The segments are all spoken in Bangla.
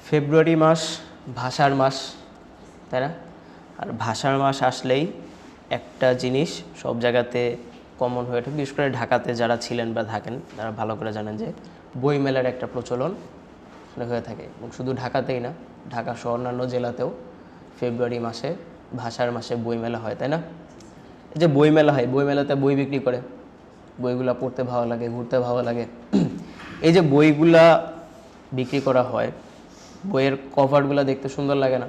ফেব্রুয়ারি মাস ভাষার মাস, তাই না? আর ভাষার মাস আসলেই একটা জিনিস সব জায়গাতে কমন হয়ে ওঠে, বিশেষ করে ঢাকাতে যারা ছিলেন বা থাকেন তারা ভালো করে জানেন যে বইমেলার একটা প্রচলন হয়ে থাকে। এবং শুধু ঢাকাতেই না, ঢাকা সহ অন্যান্য জেলাতেও ফেব্রুয়ারি মাসে ভাষার মাসে বইমেলা হয়, তাই না? এই যে বইমেলা হয়, বইমেলাতে বই বিক্রি করে, বইগুলা পড়তে ভালো লাগে, ঘুরতে ভালো লাগে। এই যে বইগুলা বিক্রি করা হয়, বইয়ের কভারগুলো দেখতে সুন্দর লাগে না?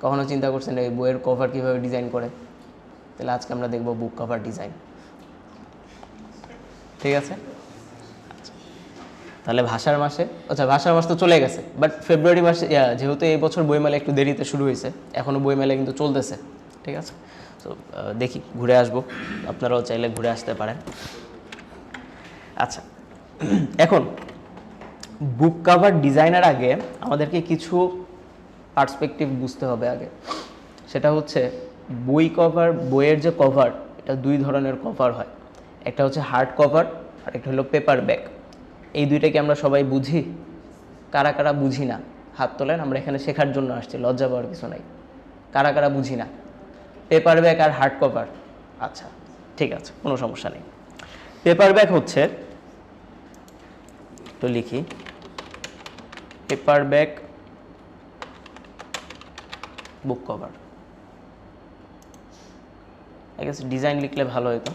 কখনো চিন্তা করছেন এই বইয়ের কভার কীভাবে ডিজাইন করে? তাহলে আজকে আমরা দেখব বুক কভার ডিজাইন, ঠিক আছে? তাহলে ভাষার মাসে, আচ্ছা ভাষার মাস তো চলে গেছে, বাট ফেব্রুয়ারি মাসে যেহেতু এই বছর বইমেলা একটু দেরিতে শুরু হয়েছে, এখনও বইমেলা কিন্তু চলতেছে, ঠিক আছে? তো দেখি ঘুরে আসবো, আপনারাও চাইলে ঘুরে আসতে পারেন। আচ্ছা, এখন বুক কভার ডিজাইনের আগে আমাদেরকে কিছু পার্সপেক্টিভ বুঝতে হবে আগে। সেটা হচ্ছে বই কভার, বইয়ের যে কভার, এটা দুই ধরনের কভার হয়। একটা হচ্ছে হার্ড কভার আর একটা হলো পেপার ব্যাক। এই দুইটাকে আমরা সবাই বুঝি? কারা কারা বুঝি না হাত তোলেন। আমরা এখানে শেখার জন্য আসছি, লজ্জা পাওয়ার কিছু নাই। কারা কারা বুঝি না পেপার ব্যাক আর হার্ড কভার? আচ্ছা ঠিক আছে, কোনো সমস্যা নেই। পেপার ব্যাক হচ্ছে, তো লিখি paper back book cover. I guess design লিখলে ভালো হতো।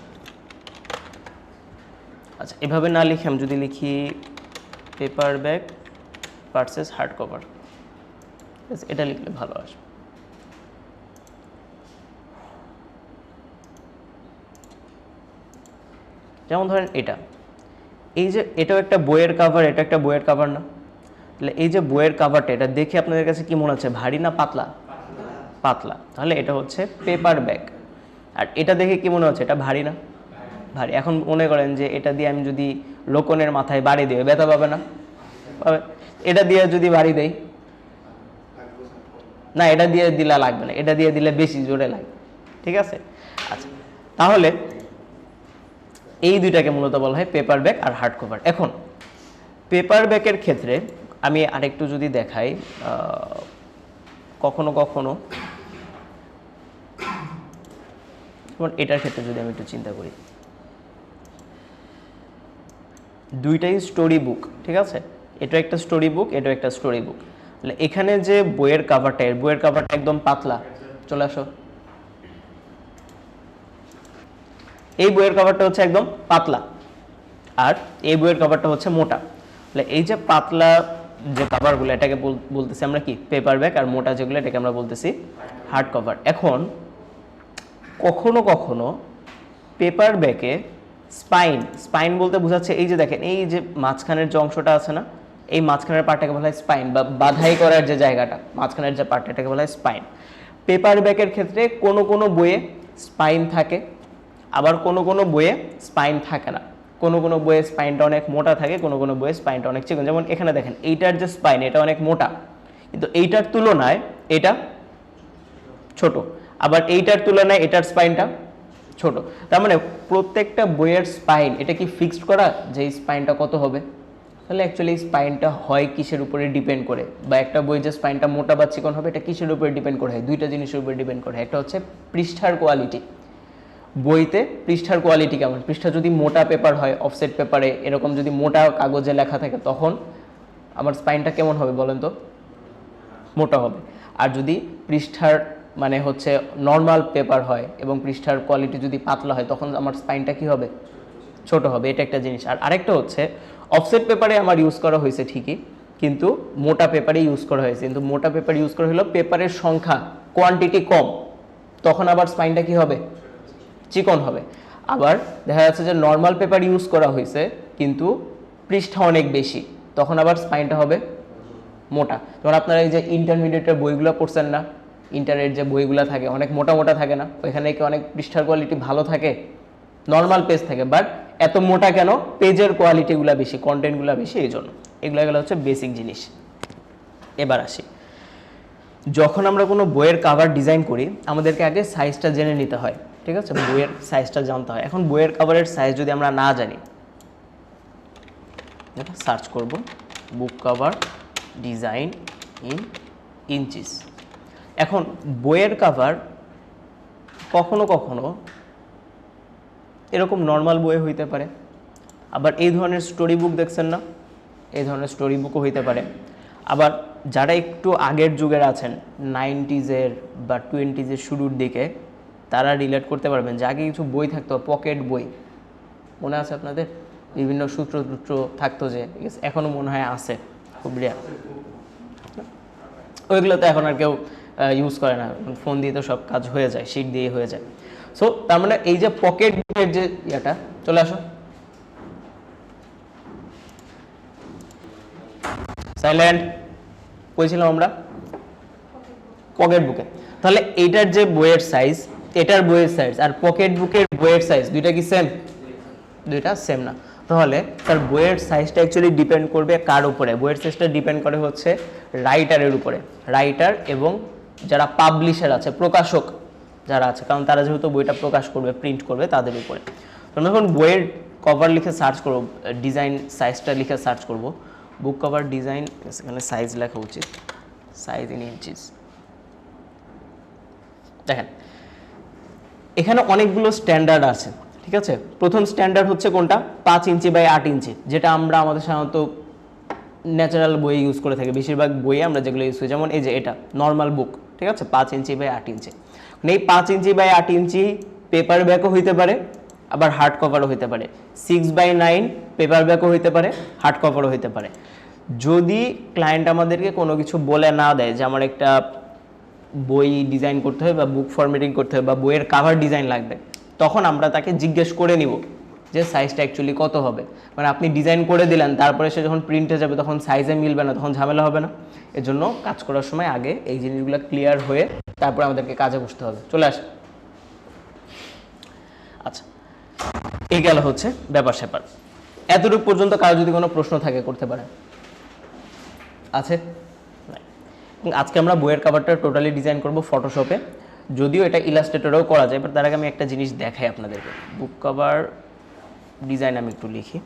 আচ্ছা, এভাবে না লিখে আমি যদি লিখি paper back versus hard cover, এটা লিখলে ভালো আসবে। যেমন ধরেন এটা, এই যে এটাও একটা বইয়ের কাভার, এটা একটা বইয়ের কাভার না? তাহলে এই যে বইয়ের কাভারটা, এটা দেখে আপনাদের কাছে কি মনে হচ্ছে, ভারী না পাতলা? পাতলা। তাহলে এটা হচ্ছে পেপার ব্যাগ। আর এটা দেখে কি মনে হচ্ছে, এটা ভারী না? ভারী। এখন মনে করেন যে এটা দিয়ে আমি যদি লোকনের মাথায় বাড়ি দিই, ব্যথা পাবে না? পাবে। এটা দিয়ে যদি বাড়ি দেই, না এটা দিয়ে দিলে লাগবে না, এটা দিয়ে দিলে বেশি জোরে লাগবে, ঠিক আছে? আচ্ছা, তাহলে এই দুইটাকে মূলত বলা হয় পেপার ব্যাগ আর হার্ড কভার। এখন পেপার ব্যাগের ক্ষেত্রে আমি আরেকটু যদি দেখাই, কখনো কখনো যেমন এটার ক্ষেত্রে যদি আমি একটু চিন্তা করি, দুইটাই স্টোরি বুক, ঠিক আছে? এটা একটা স্টোরি বুক, এটা একটা স্টোরি বুক। তাহলে এখানে যে বইয়ের কাভারটা, এর বইয়ের কাভারটা একদম পাতলা, চলে আসো। এই বইয়ের কাভারটা হচ্ছে একদম পাতলা, আর এই বইয়ের কাভারটা হচ্ছে মোটা। তাহলে এই যে পাতলা যে কাভারগুলো, এটাকে বলতেছি আমরা কি, পেপার ব্যাগ। আর মোটা যেগুলো, এটাকে আমরা বলতেছি হার্ড কভার। এখন কখনো কখনো পেপার ব্যাগে স্পাইন, স্পাইন বলতে বোঝাচ্ছে এই যে দেখেন, এই যে মাঝখানের যে অংশটা আছে না, এই মাঝখানের পার্টটাকে বলা হয় স্পাইন, বা বাধাই করার যে জায়গাটা, মাঝখানের যে পার্টটা, এটাকে বলা হয় স্পাইন। পেপার ব্যাগের ক্ষেত্রে কোনো কোনো বইয়ে স্পাইন থাকে, আবার কোনো কোনো বইয়ে স্পাইন থাকে না। কোনো কোনো বইয়ে স্পাইনটা অনেক মোটা থাকে, কোনো কোনো বইয়ে স্পাইনটা অনেক চিকন। যেমন এখানে দেখেন, এইটার যে স্পাইন, এটা অনেক মোটা, কিন্তু এইটার তুলনায় এটা ছোট। আবার এইটার তুলনায় এটার স্পাইনটা ছোট। তার মানে প্রত্যেকটা বইয়ের স্পাইন, এটা কি ফিক্সড করা যে এই স্পাইনটা কত হবে? তাহলে অ্যাকচুয়ালি স্পাইনটা হয় কিসের উপরে ডিপেন্ড করে, বা একটা বই যে স্পাইনটা মোটা বা চিকন হবে, এটা কিসের উপরে ডিপেন্ড করে? দুইটা জিনিসের উপরে ডিপেন্ড করে। একটা হচ্ছে পৃষ্ঠার কোয়ালিটি, বইতে পৃষ্ঠার কোয়ালিটি কেমন। পৃষ্ঠা যদি মোটা পেপার হয়, অফসেট পেপারে এরকম যদি মোটা কাগজে লেখা থাকে, তখন আমার স্পাইনটা কেমন হবে বলেন তো? মোটা হবে। আর যদি পৃষ্ঠার মানে হচ্ছে নর্মাল পেপার হয় এবং পৃষ্ঠার কোয়ালিটি যদি পাতলা হয়, তখন আমার স্পাইনটা কি হবে? ছোট হবে। এটা একটা জিনিস। আর আরেকটা হচ্ছে, অফসেট পেপারে আমার ইউজ করা হয়েছে ঠিকই, কিন্তু মোটা পেপারে ইউজ করা হয়েছে, কিন্তু মোটা পেপার ইউজ করা হলো পেপারের সংখ্যা, কোয়ান্টিটি কম, তখন আবার স্পাইনটা কি হবে? চিকন হবে। আবার দেখা যাচ্ছে যে নর্মাল পেপার ইউজ করা হয়েছে কিন্তু পৃষ্ঠা অনেক বেশি, তখন আবার স্পাইনটা হবে মোটা। যেমন আপনারা এই যে ইন্টারমিডিয়েটের বইগুলো পড়ছেন না, ইন্টারের যে বইগুলো থাকে অনেক মোটা মোটা থাকে না, ওইখানে কি অনেক পৃষ্ঠার কোয়ালিটি ভালো থাকে, নর্মাল পেজ থাকে, বাট এত মোটা কেন? পেজের কোয়ালিটিগুলো বেশি, কন্টেন্টগুলো বেশি, এই জন্য। এগুলো হচ্ছে বেসিক জিনিস। এবার আসি, যখন আমরা কোনো বইয়ের কাভার ডিজাইন করি, আমাদেরকে আগে সাইজটা জেনে নিতে হয়, ঠিক আছে? বইয়ের সাইজটা জানতে হয়। এখন বইয়ের কাভারের সাইজ যদি আমরা না জানি, সার্চ করব বুক কভার ডিজাইন ইন ইঞ্চিস। এখন বইয়ের কাভার কখনো কখনো এরকম নর্মাল বই হইতে পারে, আবার এই ধরনের স্টোরি বুক দেখছেন না, এই ধরনের স্টোরি বুকও হইতে পারে। আবার যারা একটু আগের যুগের আছেন 90s বা 20s শুরুর দিকে, তারা রিলেট করতে পারবেন যে আগে কিছু বই থাকতো, পকেট বই মনে আছে আপনাদের, বিভিন্ন সূত্র থাকতো যে, এখনও মনে হয় আছে, খুব রেয়ার। ওইগুলো তো এখন আর কেউ ইউজ করে না, ফোন দিয়ে তো সব কাজ হয়ে যায়, শিট দিয়ে হয়ে যায়। সো তার মানে এই যে পকেট বুকের যে ইয়েটা, চলে আসো সাইলেন্ট, বলছিলাম আমরা পকেট বুকে। তাহলে এইটার যে বইয়ের সাইজ, এটার বইয়ের সাইজ আর পকেট বুকের বইয়ের সাইজ দুইটা কি সেম? দুইটা সেম না। তাহলে তার বইয়ের সাইজটা অ্যাকচুয়ালি ডিপেন্ড করবে কার উপরে? বইয়ের সাইজটা ডিপেন্ড করে হচ্ছে রাইটারের উপরে, রাইটার এবং যারা পাবলিশার আছে, প্রকাশক যারা আছে, কারণ তারা যেহেতু বইটা প্রকাশ করবে, প্রিন্ট করবে, তাদের উপরে। আমরা যখন বইয়ের কভার লিখে সার্চ করব, ডিজাইন সাইজটা লিখে সার্চ করব, বুক কভার ডিজাইন, এখানে সাইজ লেখা উচিত, সাইজ ইন ইঞ্চিস। দেখেন এখানে অনেকগুলো স্ট্যান্ডার্ড আছে, ঠিক আছে। প্রথম স্ট্যান্ডার্ড হচ্ছে কোনটা? 5 ইঞ্চি বাই 8 ইঞ্চি, যেটা আমরা আমাদের সাধারণত ন্যাচারাল বই ইউজ করে থাকি, বেশিরভাগ বইয়ে আমরা যেগুলো ইউজ করি, যেমন এই যে এটা নর্মাল বুক, ঠিক আছে, 5 ইঞ্চি বাই 8 ইঞ্চি। এই 5 ইঞ্চি বাই 8 ইঞ্চি পেপার ব্যাকও হইতে পারে, আবার হার্ড কভারও হইতে পারে। 6/9 পেপার ব্যাকও হইতে পারে, হার্ড কভারও হইতে পারে। যদি ক্লায়েন্ট আমাদেরকে কোনো কিছু বলে না দেয় যে আমার একটা বই ডিজাইন করতে হবে বা বুক ফরম্যাটিং করতে হবে বা বইয়ের কাভার ডিজাইন লাগবে, তখন আমরা তাকে জিজ্ঞেস করে নিব যে সাইজটা অ্যাকচুয়ালি কত হবে। মানে আপনি ডিজাইন করে দিলেন, তারপরে সে যখন প্রিন্টে যাবে তখন সাইজে মিলবে না, তখন ঝামেলা হবে না। এজন্য কাজ করার সময় আগে এই জিনিসগুলো ক্লিয়ার হয়ে তারপরে আমাদেরকে কাজে বসতে হবে। চলে আসে। আচ্ছা, এই গেল হচ্ছে ব্যাপার স্যাপার। এতটুকু পর্যন্ত কারো যদি কোনো প্রশ্ন থাকে করতে পারে, আছে? আজকে আমরা বইয়ের কাভারটা টোটালি ডিজাইন করব ফটোশপে, যদিও এটা ইলাস্ট্রেটরেও করা যায়, বাট তার আগে আমি একটা জিনিস দেখাই আপনাদেরকে। বুক কভার ডিজাইন আমি একটু লিখি।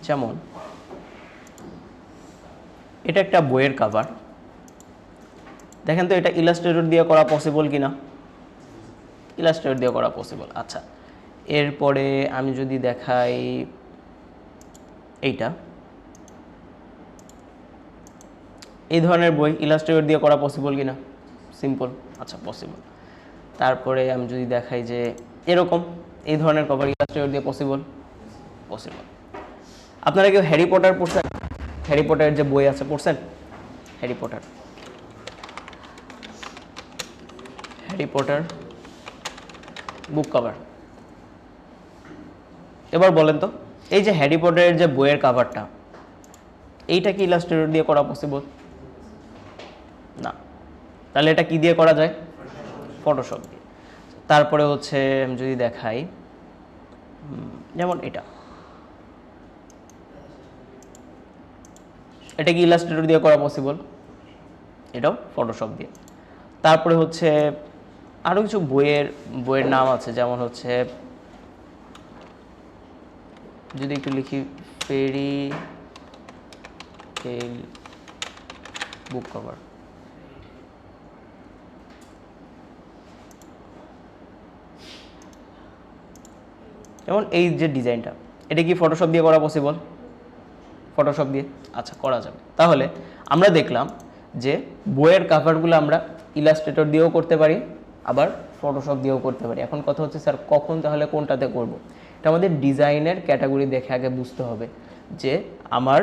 যেমন এটা একটা বইয়ের কাভার, দেখেন তো এটা ইলাস্ট্রেটর দিয়ে করা পসিবল কিনা? ইলাস্ট্রেটর দিয়ে করা পসিবল। আচ্ছা, এরপরে আমি যদি দেখাই এইটা, এই ধরনের বই ইলাস্ট্রেটর দিয়ে করা পসিবল কিনা? সিম্পল, আচ্ছা পসিবল। তারপরে আমি যদি দেখাই যে এরকম এই ধরনের কভার ইলাস্ট্রেটর দিয়ে পসিবল, পসিবল। আপনারা কেউ হ্যারি পটার পড়ছেন? হ্যারি পটারের যে বই আছে পড়ছেন? হ্যারি পটার, হ্যারি পটার বুক কভার। এবার বলেন তো, এই যে হ্যারি পটারের যে বইয়ের কাভারটা, এইটা কি ইলাস্ট্রেটর দিয়ে করা পসিবল? না। তাহলে এটা কি দিয়ে করা যায়? ফটোশপ দিয়ে। তারপরে হচ্ছে আমি যদি দেখাই, যেমন এটা কি ইলাস্ট্রেটর দিয়ে করা পসিবল? এটাও ফটোশপ দিয়ে। তারপরে হচ্ছে আরও কিছু বইয়ের নাম আছে, যেমন হচ্ছে যদি একটু লিখি, ফেরি টেল বুক কভার। যেমন এই যে ডিজাইনটা, এটা কি ফটোশপ দিয়ে করা পসিবল? ফটোশপ দিয়ে, আচ্ছা করা যাবে। তাহলে আমরা দেখলাম যে বইয়ের কাভারগুলো আমরা ইলাস্ট্রেটর দিয়েও করতে পারি, আবার ফটোশপ দিয়েও করতে পারি। এখন কথা হচ্ছে স্যার কখন তাহলে কোনটাতে করব? এটা আমাদের ডিজাইনের ক্যাটাগরি দেখে আগে বুঝতে হবে যে আমার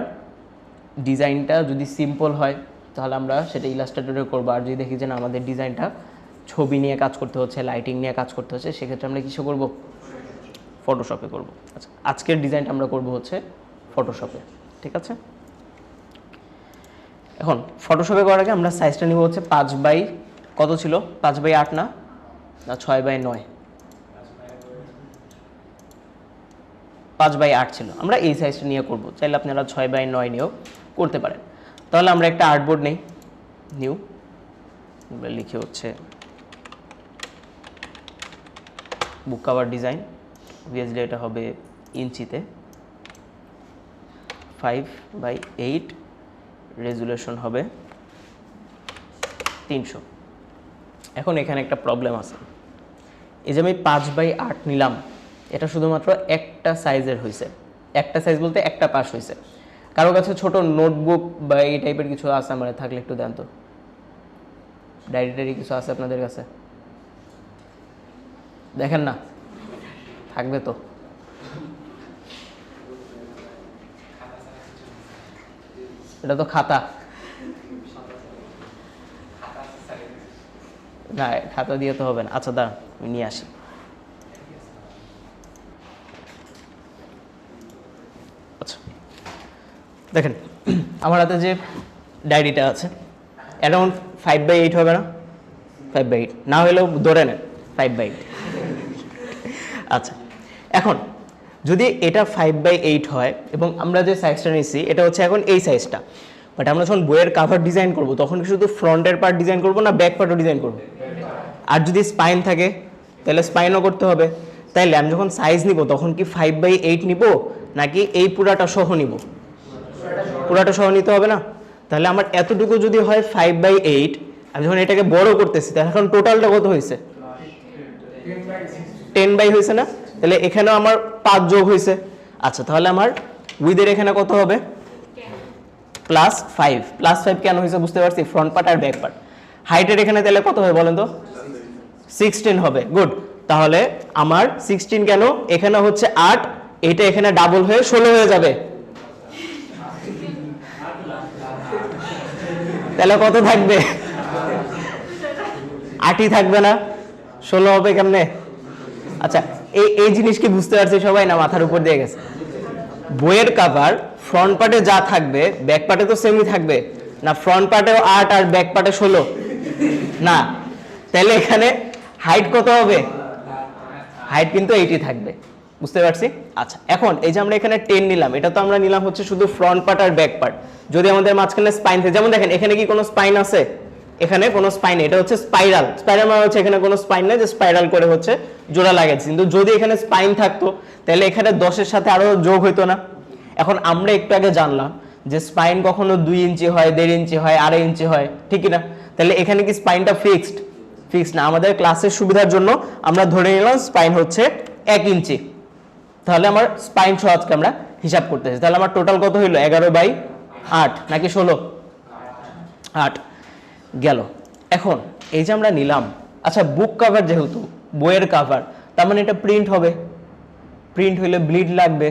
ডিজাইনটা যদি সিম্পল হয় তাহলে আমরা সেটা ইলাস্ট্রেটরে করবো, আর যদি দেখি যে না আমাদের ডিজাইনটা ছবি নিয়ে কাজ করতে হচ্ছে, লাইটিং নিয়ে কাজ করতে হচ্ছে, সেক্ষেত্রে আমরা কিসে করব? ফটোশপে করব। আচ্ছা, আজকের ডিজাইনটা আমরা করব হচ্ছে ফটোশপে, ঠিক আছে। এখন ফটোশপে করার আগে আমরা সাইজটা নিব হচ্ছে 5 বাই কত ছিল? 5/8 না 6/9? 5/8 ছিল। আমরা এই সাইজটা নিয়ে করব, চাইলে আপনারা 6/9 নিয়েও করতে পারেন। তাহলে আমরা একটা আর্টবোর্ড নেই, নিউ, লিখে হচ্ছে বুক কভার ডিজাইন, অবভিয়াসলি এটা হবে ইঞ্চিতে 5/8, রেজুলেশন হবে 300। এখন এখানে একটা প্রবলেম আছে, এই যে আমি 5/8 নিলাম, এটা শুধুমাত্র একটা সাইজের হয়েছে, একটা সাইজ বলতে একটা পাশ হয়েছে। কারো কাছে ছোট নোটবুক বা এই টাইপের কিছু আছে আমার থাকলে একটু দেন তো, ডায়েরি টাইরি কিছু আছে আপনাদের কাছে? দেখেন না, থাকবে তো। এটা তো খাতা না, খাতা দিয়ে তো হবে না। আচ্ছা দাঁড়ান, আমি নিয়ে আসি। আচ্ছা দেখেন, আমার হাতে যে ডায়েরিটা আছে অ্যারাউন্ড 5/8 হবে না? 5/8 না হলেও ধরে নেন 5/8। আচ্ছা এখন যদি এটা 5/8 হয় এবং আমরা যে সাইজটা নিয়েছি এটা হচ্ছে এখন এই সাইজটা, বাট আমরা যখন বইয়ের কাভার ডিজাইন করব তখন কি শুধু ফ্রন্টের পার্ট ডিজাইন করব না ব্যাক পার্টও ডিজাইন করব? আর যদি স্পাইন থাকে তাহলে স্পাইনও করতে হবে। তাইলে আমি যখন সাইজ নিব তখন কি 5/8 নিব নাকি এই পুরাটা সহ নিব? পুরাটা সহ নিতে হবে না? তাহলে আমার এতটুকু যদি হয় 5/8, আমি যখন এটাকে বড় করতেছি তাহলে এখন টোটালটা কত হয়েছে? 10 হয়েছে না? তাহলে এখানেও আমার 5 যোগ হয়েছে। আচ্ছা তাহলে আমার উইথের এখানে কত হবে? +5। +5 কেন হয়েছে বুঝতে পারছি, ফ্রন্ট পার্ট আর ব্যাক পার্ট। হাইটের এখানে তাহলে কত হবে বলেন তো? 16 হবে। গুড, তাহলে আমার 16 কেন, এখানে হচ্ছে 8, এটা এখানে ডাবল হয়ে 16 হয়ে যাবে। তাহলে কত থাকবে? 8ই থাকবে না, 16 হবে কেমনে? আচ্ছা এই জিনিস কি বুঝতে পারছি সবাই না মাথার উপর দিয়ে গেছে? বইয়ের কভার ফ্রন্ট পার্টে যা থাকবে ব্যাক পার্টে তো সেমই থাকবে না? ফ্রন্ট পার্টেও 8 আর ব্যাক পার্টে 16 না? তাহলে এখানে হাইট কত হবে? হাইট কিন্তু 8ই থাকবে, বুঝতে পারছি। আচ্ছা এখন এই যে আমরা এখানে 10 নিলাম, এটা তো আমরা নিলাম হচ্ছে শুধু ফ্রন্ট পার্ট আর ব্যাক পার্ট। যদি আমাদের মাঝখানে স্পাইন থাকে, যেমন দেখেন এখানে কি কোনো স্পাইন আছে? এখানে কোনো স্পাইন, এটা হচ্ছে স্পাইরাল। স্পাইরাল মানে হচ্ছে এখানে কোনো স্পাইন নেই, যে স্পাইরাল করে হচ্ছে জোড়া লাগাচ্ছে। কিন্তু যদি এখানে স্পাইন থাকতো তাহলে এখানে 10-এর সাথে আরো যোগ হইতো না? এখন আমরা একটু আগে জানলাম যে স্পাইন কখনো 2 ইঞ্চি হয়, 1.5 ইঞ্চি হয়, 2.5 ইঞ্চি হয়, ঠিক না? তাহলে এখানে কি স্পাইনটা ফিক্সড? ফিক্সড না। আমাদের ক্লাসের সুবিধার জন্য আমরা ধরে নিলাম স্পাইন হচ্ছে 1 ইঞ্চি। তাহলে আমার স্পাইন সহ আজকে আমরা হিসাব করতেছি। তাহলে আমার টোটাল কত হইলো? 11/8 নাকি 16? 8 গেল। এখন এই যে আমরা নিলাম, আচ্ছা বুক কভার যেহেতু বইয়ের কভার, তার মানে এটা প্রিন্ট হবে। প্রিন্ট হইলে ব্লিড লাগবে,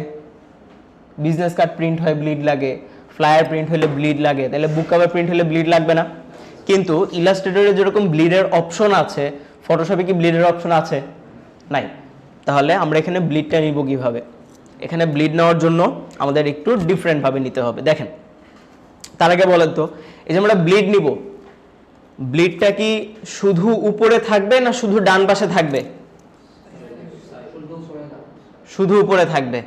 বিজনেস কার্ড প্রিন্ট হয় ব্লিড লাগে, ফ্লায়ার প্রিন্ট হলে ব্লিড লাগে, তাহলে বুক কভার প্রিন্ট হলে ব্লিড লাগবে না? কিন্তু ইলাস্ট্রেটরে যেরকম ব্লিডের অপশন আছে, ফটোশপে কি ব্লিডের অপশন আছে? নাই। তাহলে আমরা এখানে ব্লিডটা নিব কিভাবে? এখানে ব্লিড নেওয়ার জন্য আমাদের একটু ডিফারেন্টভাবে নিতে হবে। দেখেন তার আগে বলেন তো, এই যে আমরা ব্লিড নিব, ব্লিডটা কি শুধু উপরে থাকবে না শুধু ডান পাশে থাকবে? শুধু উপরে থাকবে।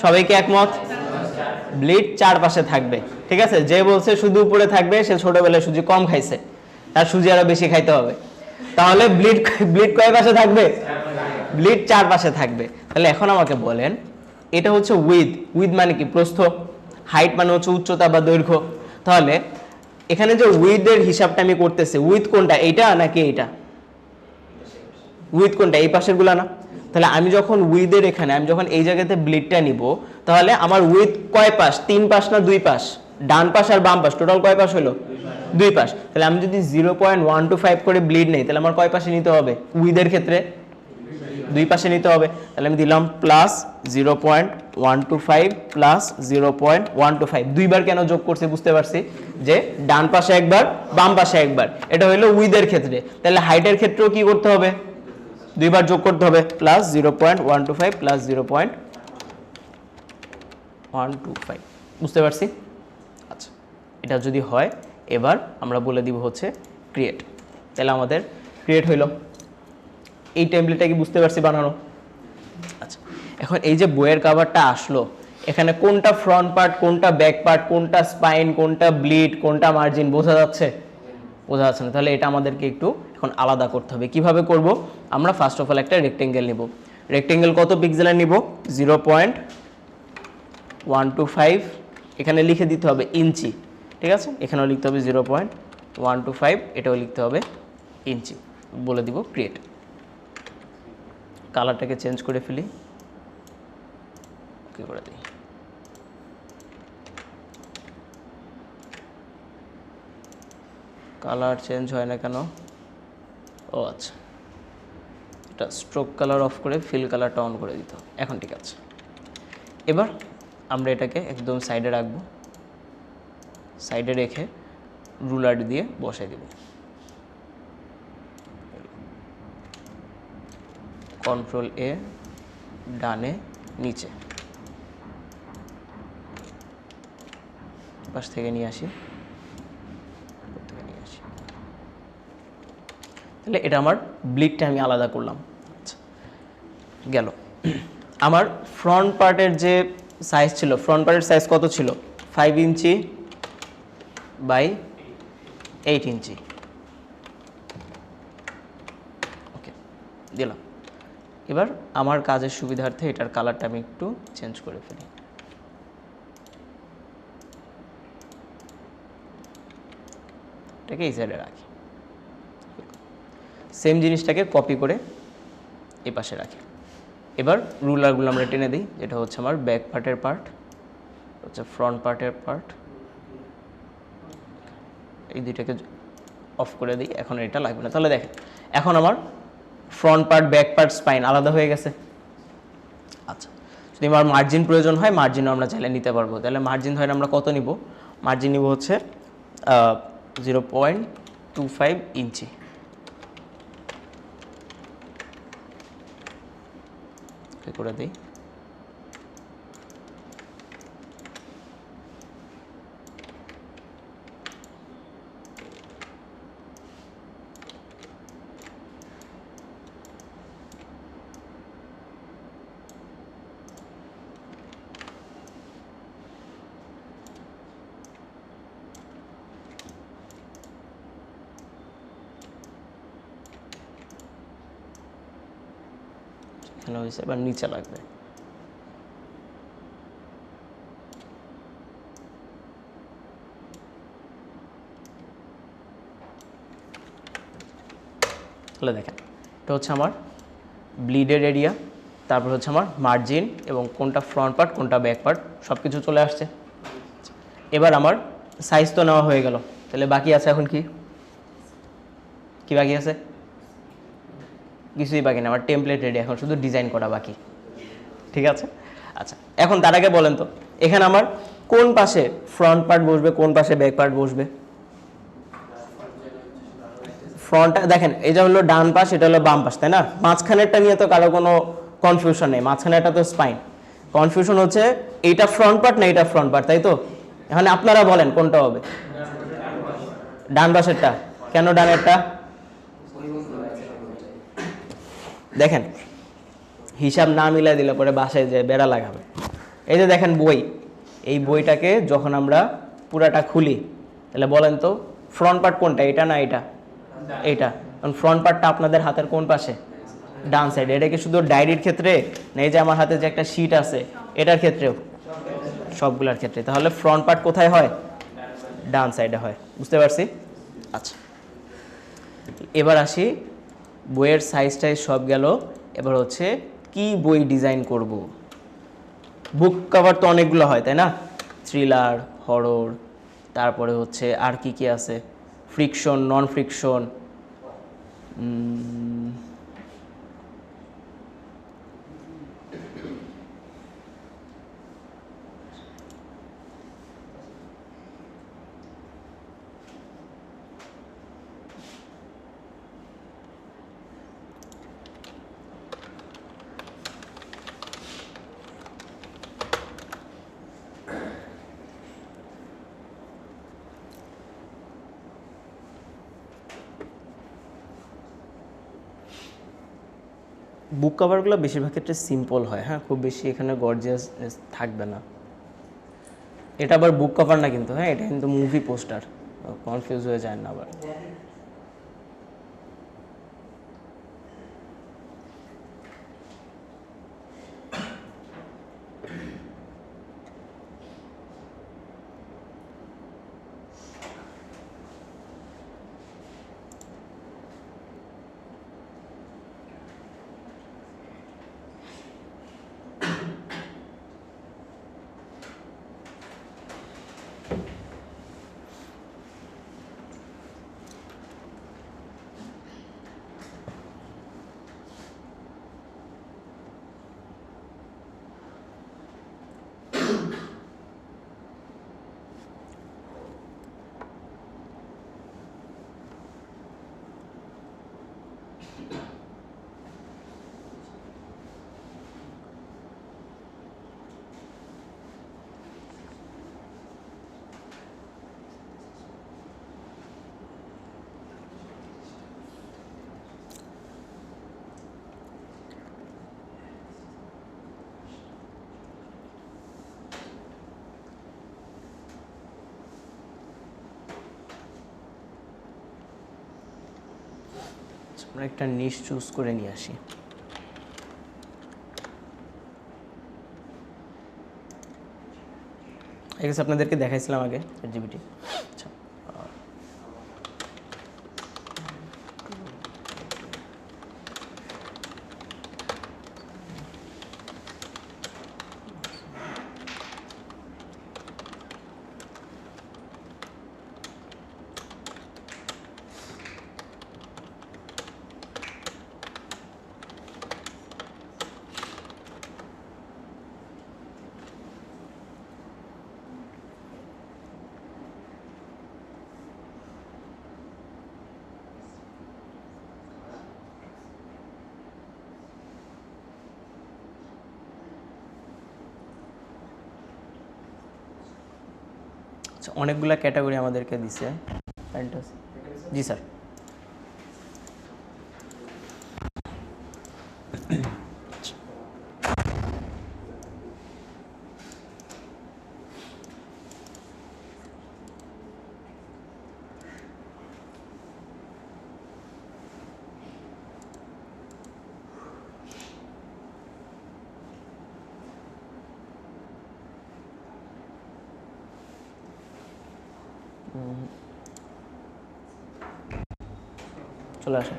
সবাই কি একমত? ব্লিড 4 পাশে থাকবে, ঠিক আছে? যে বলছে শুধু উপরে থাকবে সে ছোটবেলায় সুজি কম খাইছে, তার সুজি আরো বেশি খাইতে হবে। তাহলে ব্লিড কয় পাশে থাকবে? ব্লিড 4 পাশে থাকবে। তাহলে এখন আমাকে বলেন, এটা হচ্ছে উইথ মানে কি? প্রস্থ। হাইট মানে হচ্ছে উচ্চতা বা দৈর্ঘ্য। তাহলে এখানে যে উইথের হিসাবটা আমি করতেছি, উইথ কোনটা, এইটা নাকি এইটা? উইথ কোনটা? এই পাশের গুলা না? তাহলে আমি যখন উইথের এখানে আমি যখন এই জায়গাতে ব্লিডটা নিব, তাহলে আমার উইথ কয় পাশ? 3 পাশ না 2 পাশ? ডান পাশ আর বাম পাশ টোটাল কয় পাশ হলো? 2 পাশ। তাহলে আমি যদি 0.125 করে ব্লিড নেই তাহলে আমার কয় পাশে নিতে হবে? উইথের ক্ষেত্রে 2 পাশে নিতে হবে। তাহলে আমি দিলাম +0.125 +0.125। দুইবার কেন যোগ করছি বুঝতে পারছি, যে ডান পাশে একবার বাম পাশে একবার। এটা হলো উইথের ক্ষেত্রে। তাহলে হাইটের ক্ষেত্রেও কি করতে হবে? 2 বার যোগ করতে হবে, +0.125 +0.125। বুঝতে পারছি? আচ্ছা এটা যদি হয় এবার আমরা বলে দিব হচ্ছে ক্রিয়েট। তাহলে আমাদের ক্রিয়েট হইলো। এই টেমপ্লেটটা কি বুঝতে পারছি বানানো? আচ্ছা এখন এই যে বইয়ের কভারটা আসলো, এখানে কোনটা ফ্রন্ট পার্ট, কোনটা ব্যাক পার্ট, কোনটা স্পাইন, কোনটা ব্লিড, কোনটা মার্জিন বোঝা যাচ্ছে? বোঝা যাচ্ছে না। তাহলে এটা আমাদেরকে একটু এখন আলাদা করতে হবে। কিভাবে করব? আমরা ফার্স্ট অফ অল একটা রেক্টেঙ্গেল নিব। রেক্টেঙ্গেল কত পিক্সেলের নিব 0.125, এখানে লিখে দিতে হবে ইঞ্চি, ঠিক আছে, এখানেও লিখতে হবে 0.125, এটাও লিখতে হবে ইঞ্চি, বলে দিব ক্রিয়েট। কালারটাকে চেঞ্জ করে ফেলি, ওকে করে দিই। কালার চেঞ্জ হয় না কেন? ও আচ্ছা, এটা স্ট্রোক কালার অফ করে ফিল কালারটা অন করে দিতে হবে, এখন ঠিক আছে। এবার আমরা এটাকে একদম সাইডে রাখবো, সাইডে রেখে রুলার দিয়ে বসাই দেব। কন্ট্রোল এ, ডানে নিচে, পাশ থেকে নিয়ে আসি, তাহলে এটা আমার ব্লিডটা আমি আলাদা করলাম। আচ্ছা, গেল। আমার ফ্রন্ট পার্টের যে সাইজ ছিল, ফ্রন্ট পার্টের সাইজ কত ছিল 5 ইঞ্চি বাই 8 ইঞ্চি, ওকে দিলাম। এবার আমার কাজের সুবিধার্থে এটার কালারটা আমি একটু চেঞ্জ করে ফেলি, এটাকে এই সাইডে রাখি, সেম জিনিসটাকে কপি করে এই পাশে রাখি। এবার রুলারগুলো আমরা টেনে দিই, যেটা হচ্ছে আমার ব্যাক পার্টের পার্ট, হচ্ছে ফ্রন্ট পার্টের পার্ট, এই দুইটাকে অফ করে দিই, এখন এটা লাগবে না। তাহলে দেখেন এখন আমার front part, back part, spine আলাদা হয়ে গেছে। আচ্ছা, যদি আমার মার্জিন প্রয়োজন হয়, মার্জিনও আমরা চাইলে নিতে পারবো। তাহলে মার্জিন ধরেন আমরা কত নিব, মার্জিন নিব হচ্ছে 0.25 ইঞ্চি, করে দিই। এখানে হয়েছে, এবার নিচে লাগবে। তাহলে দেখেন এটা হচ্ছে আমার ব্লিডের এরিয়া, তারপর হচ্ছে আমার মার্জিন এবং কোনটা ফ্রন্ট পার্ট কোনটা ব্যাক পার্ট সব কিছু চলে আসছে। এবার আমার সাইজ তো নেওয়া হয়ে গেল, তাহলে বাকি আছে এখন কি কি বাকি আছে? কিছুই বাকি না, আমার টেমপ্লেট রেডি, এখন শুধু ডিজাইন করা বাকি, ঠিক আছে। আচ্ছা, এখন তার আগে বলেন তো এখানে আমার কোন পাশে ফ্রন্ট পার্ট বসবে, কোন পাশে ব্যাক পার্ট বসবে? ফ্রন্ট দেখেন, এটা হলো ডান পাশ, এটা হলো বাম পাশ, তাই না? মাঝখানেরটা নিয়ে তো কারো কোনো কনফিউশন নেই, মাঝখানেরটা তো স্পাইন। কনফিউশন হচ্ছে এইটা ফ্রন্ট পার্ট না এটা ফ্রন্ট পার্ট, তাই তো? এখন আপনারা বলেন কোনটা হবে? ডান পাশেরটা। কেন ডানেরটা? দেখেন হিসাব না মিলাই দিলে পরে বাসায় যে বেড়া লাগাবে। এই যে দেখেন বই, এই বইটাকে যখন আমরা পুরাটা খুলি তাহলে বলেন তো ফ্রন্ট পার্ট কোনটা, এটা না এটা? এইটা। কারণ ফ্রন্ট পার্টটা আপনাদের হাতের কোন পাশে? ডান সাইডে। এটা কি শুধু ডায়েরির ক্ষেত্রে না এই যে আমার হাতে যে একটা শিট আছে এটার ক্ষেত্রেও? সবগুলোর ক্ষেত্রে। তাহলে ফ্রন্ট পার্ট কোথায় হয়? ডান সাইডে হয়, বুঝতে পারছি। আচ্ছা, এবার আসি, বইয়ের সাইজ টাইজ সব গেল, এবার হচ্ছে কি বই ডিজাইন করব। বুক কভার তো অনেকগুলো হয় তাই না? থ্রিলার, হরর, তারপরে হচ্ছে আর কি কি আছে, ফ্রিকশন, নন ফ্রিকশন, বুক কভারগুলো বেশিরভাগ ক্ষেত্রে সিম্পল হয়, হ্যাঁ, খুব বেশি এখানে গর্জিয়াস থাকবে না। এটা আবার বুক কভার না কিন্তু, হ্যাঁ, এটা কিন্তু মুভি পোস্টার, কনফিউজ হয়ে যায় না আবার। আমরা একটা নিশ চুজ করে নিয়ে আসি। ঠিক আছে, আপনাদেরকে দেখাইছিলাম আগে চ্যাটজিপিটি। আচ্ছা, অনেকগুলা ক্যাটাগরি আমাদেরকে দিছে। জি স্যার। চলে আসো।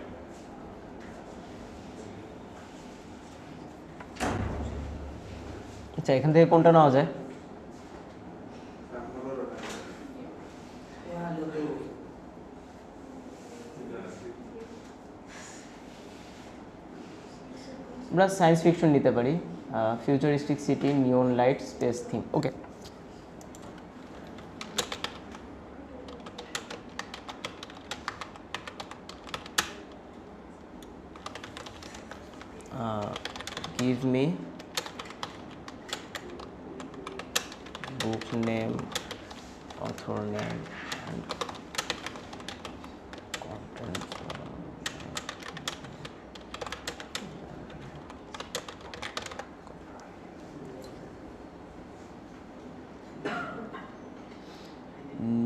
আচ্ছা, এখান থেকে কোনটা নেওয়া যায়? আমরা সায়েন্স ফিকশন নিতে পারি। Futuristic city, neon light, space theme. Okay, give me book name, author name and content.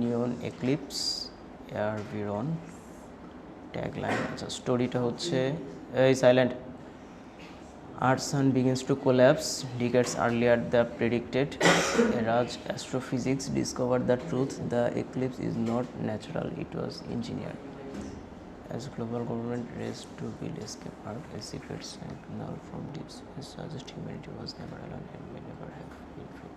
Neon eclipse, এয়ার ভিরন, ট্যাগলাইন। আচ্ছা, স্টোরিটা হচ্ছে এই silent. Earth's sun begins to collapse decades earlier than predicted. Raj astrophysics discovered the truth: the eclipse is not natural; it was engineered. As global government raced to build escape Earth, a secret signal from deep space suggests humanity was never alone and may never have been free.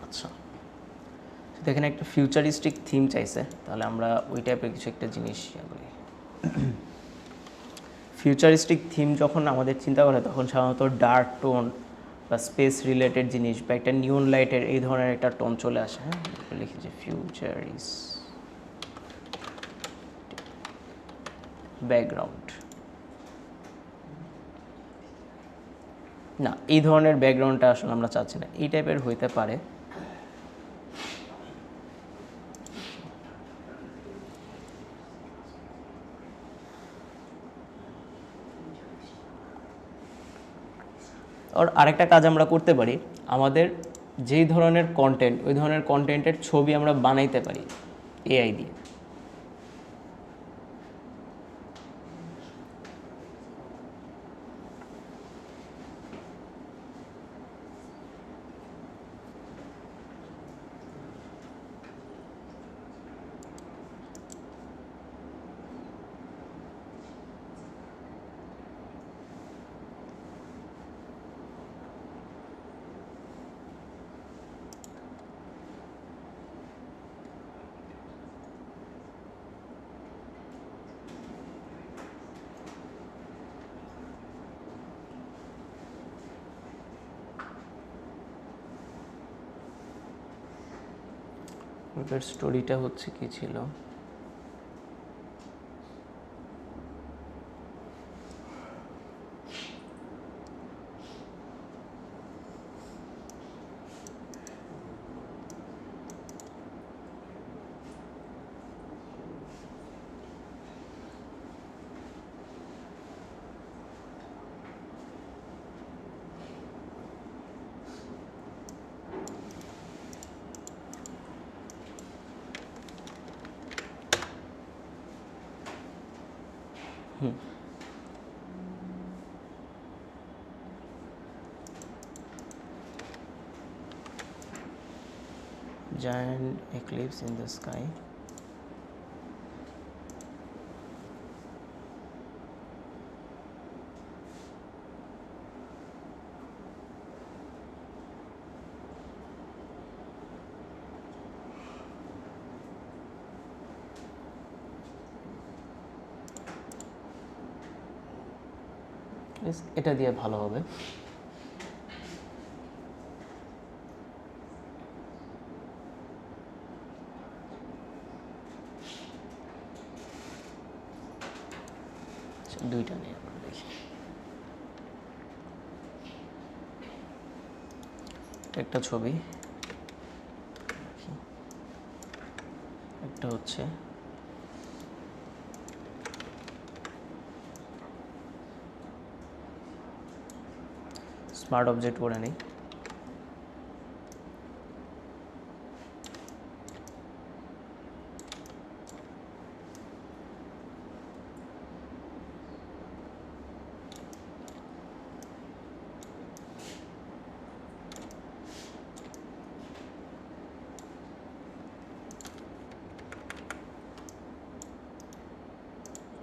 আচ্ছা, এখানে একটা ফিউচারিস্টিক থিম চাইছে, তাহলে আমরা ওই টাইপের কিছু একটা জিনিস বলি। ফিউচারিস্টিক থিম যখন আমাদের চিন্তা করে তখন সাধারণত ডার্ক টোন বা স্পেস রিলেটেড জিনিস বা একটা নিয়ন লাইটের এই ধরনের একটা টোন চলে আসে। হ্যাঁ, লিখেছি ফিউচারিস ব্যাকগ্রাউন্ড। না, এই ধরনের ব্যাকগ্রাউন্ডটা আসলে আমরা চাচ্ছি না, এই টাইপের হইতে পারে। আর আরেকটা কাজ আমরা করতে পারি, আমাদের যেই ধরনের কন্টেন্ট ওই ধরনের কন্টেন্টের ছবি আমরা বানাইতে পারি এআই দিয়ে। ওটার স্টোরিটা হচ্ছে কি ছিল, giant eclipse in the sky. এটা দিয়ে ভালো হবে। দুইটা নিয়ে আমরা দেখি। একটা ছবি, একটা হচ্ছে স্মার্ট অবজেক্ট করে নিই।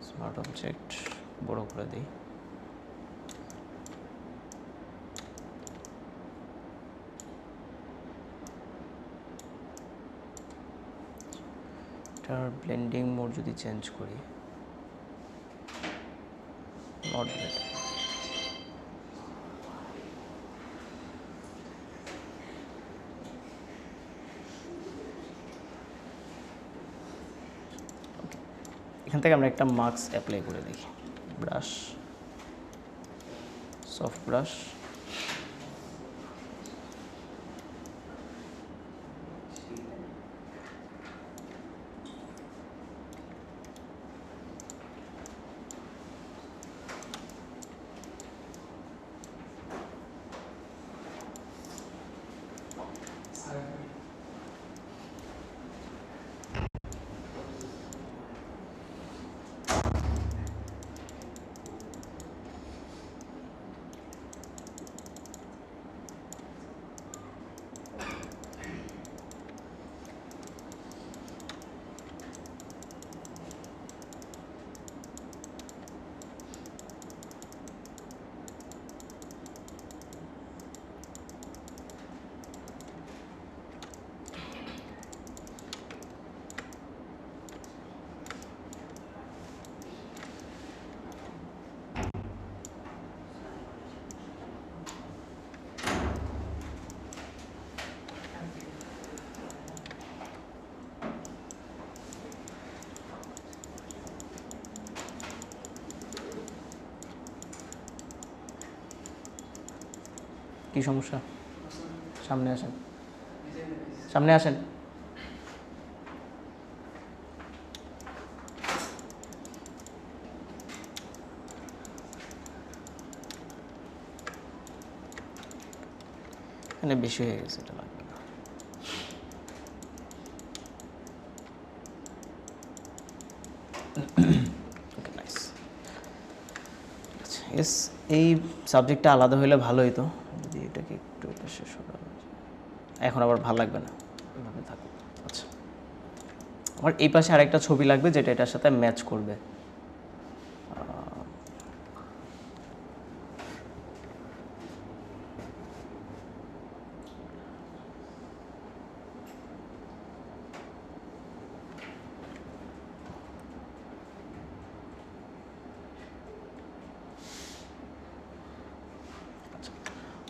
স্মার্ট অবজেক্ট বড় করে দিই। এটার ব্লেন্ডিং মোড যদি চেঞ্জ করি, মডারেট, এখান থেকে আমরা একটা মার্কস অ্যাপ্লাই করে দেখি। ব্রাশ, সফট ব্রাশ, কি সমস্যা? সামনে আসেন, সামনে আসেন। এখানে বেশি হয়ে গেছে, এটা লাগবে না। ওকে, নাইস। আচ্ছা, এস এই সাবজেক্টটা আলাদা হলে ভালো হতো, যদি এটাকে একটু এটা শেষ করা। এখন আবার ভালো লাগবে না, এভাবে থাকুক। আচ্ছা, আমার এই পাশে আরেকটা ছবি লাগবে যেটা এটার সাথে ম্যাচ করবে।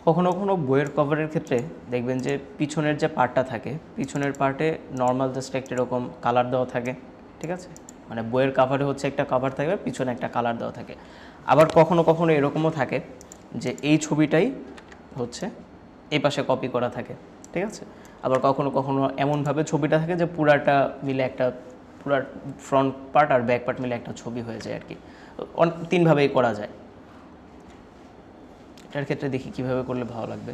কখনো কখনো বইয়ের কভারের ক্ষেত্রে দেখবেন যে পিছনের যে পার্টটা থাকে, পিছনের পার্টে নর্মাল জাস্ট একটা এরকম কালার দেওয়া থাকে, ঠিক আছে? মানে বইয়ের কাভারে হচ্ছে একটা কাভার থাকবে, পিছনে একটা কালার দেওয়া থাকে। আবার কখনো কখনো এরকমও থাকে যে এই ছবিটাই হচ্ছে এই পাশে কপি করা থাকে, ঠিক আছে? আবার কখনো কখনো এমনভাবে ছবিটা থাকে যে পুরাটা মিলে একটা, পুরা ফ্রন্ট পার্ট আর ব্যাক পার্ট মিলে একটা ছবি হয়ে যায় আর কি। তিনভাবেই করা যায়। এটার ক্ষেত্রে দেখি কিভাবে করলে ভালো লাগবে।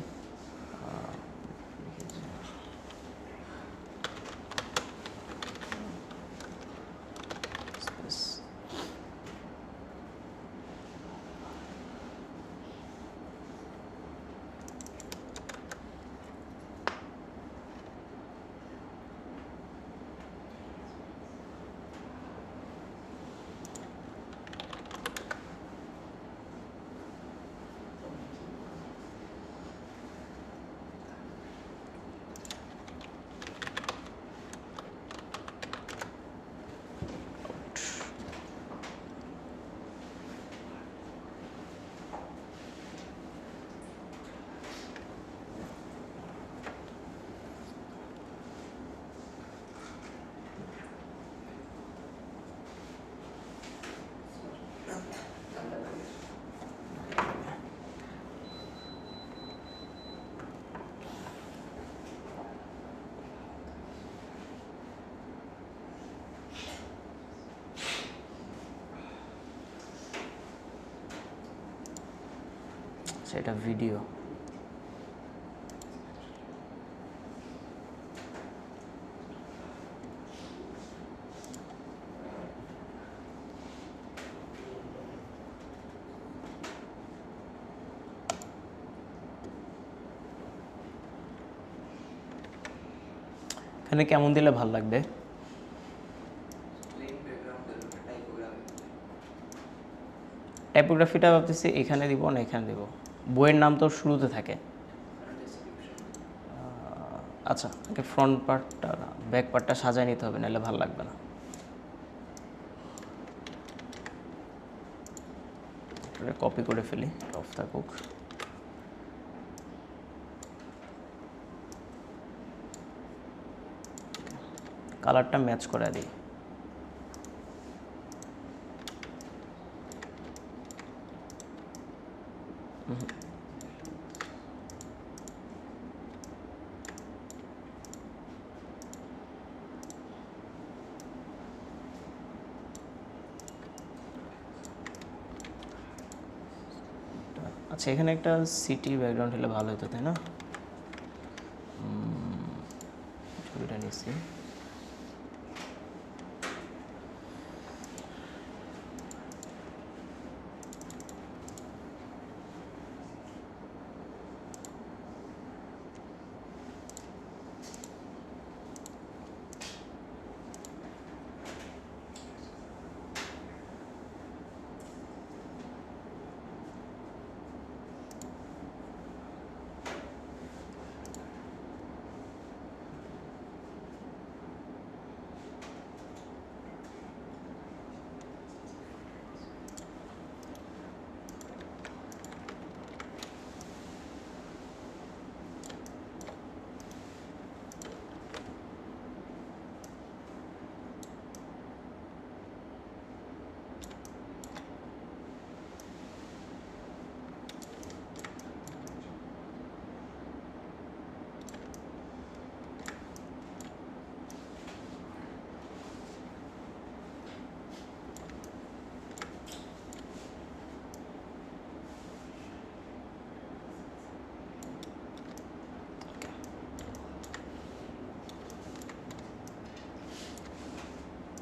আচ্ছা এটা ভিডিও। এখানে কেমন দিলে ভালো লাগবে? টাইপোগ্রাফিটা ভাবতেছি এখানে দিব না এখানে দিব, বইয়ের নাম তো শুরুতে থাকে। আচ্ছা আগে ফ্রন্ট পার্টটা না ব্যাক পার্টটা সাজায় নিতে হবে, নাহলে ভালো লাগবে না। কপি করে ফেলি, অফ থাকুক। কালারটা ম্যাচ করে দিই। আচ্ছা এখানে একটা সিটি ব্যাকগ্রাউন্ড হলে ভালো হতো তাই না? ছবিটা নিচ্ছি।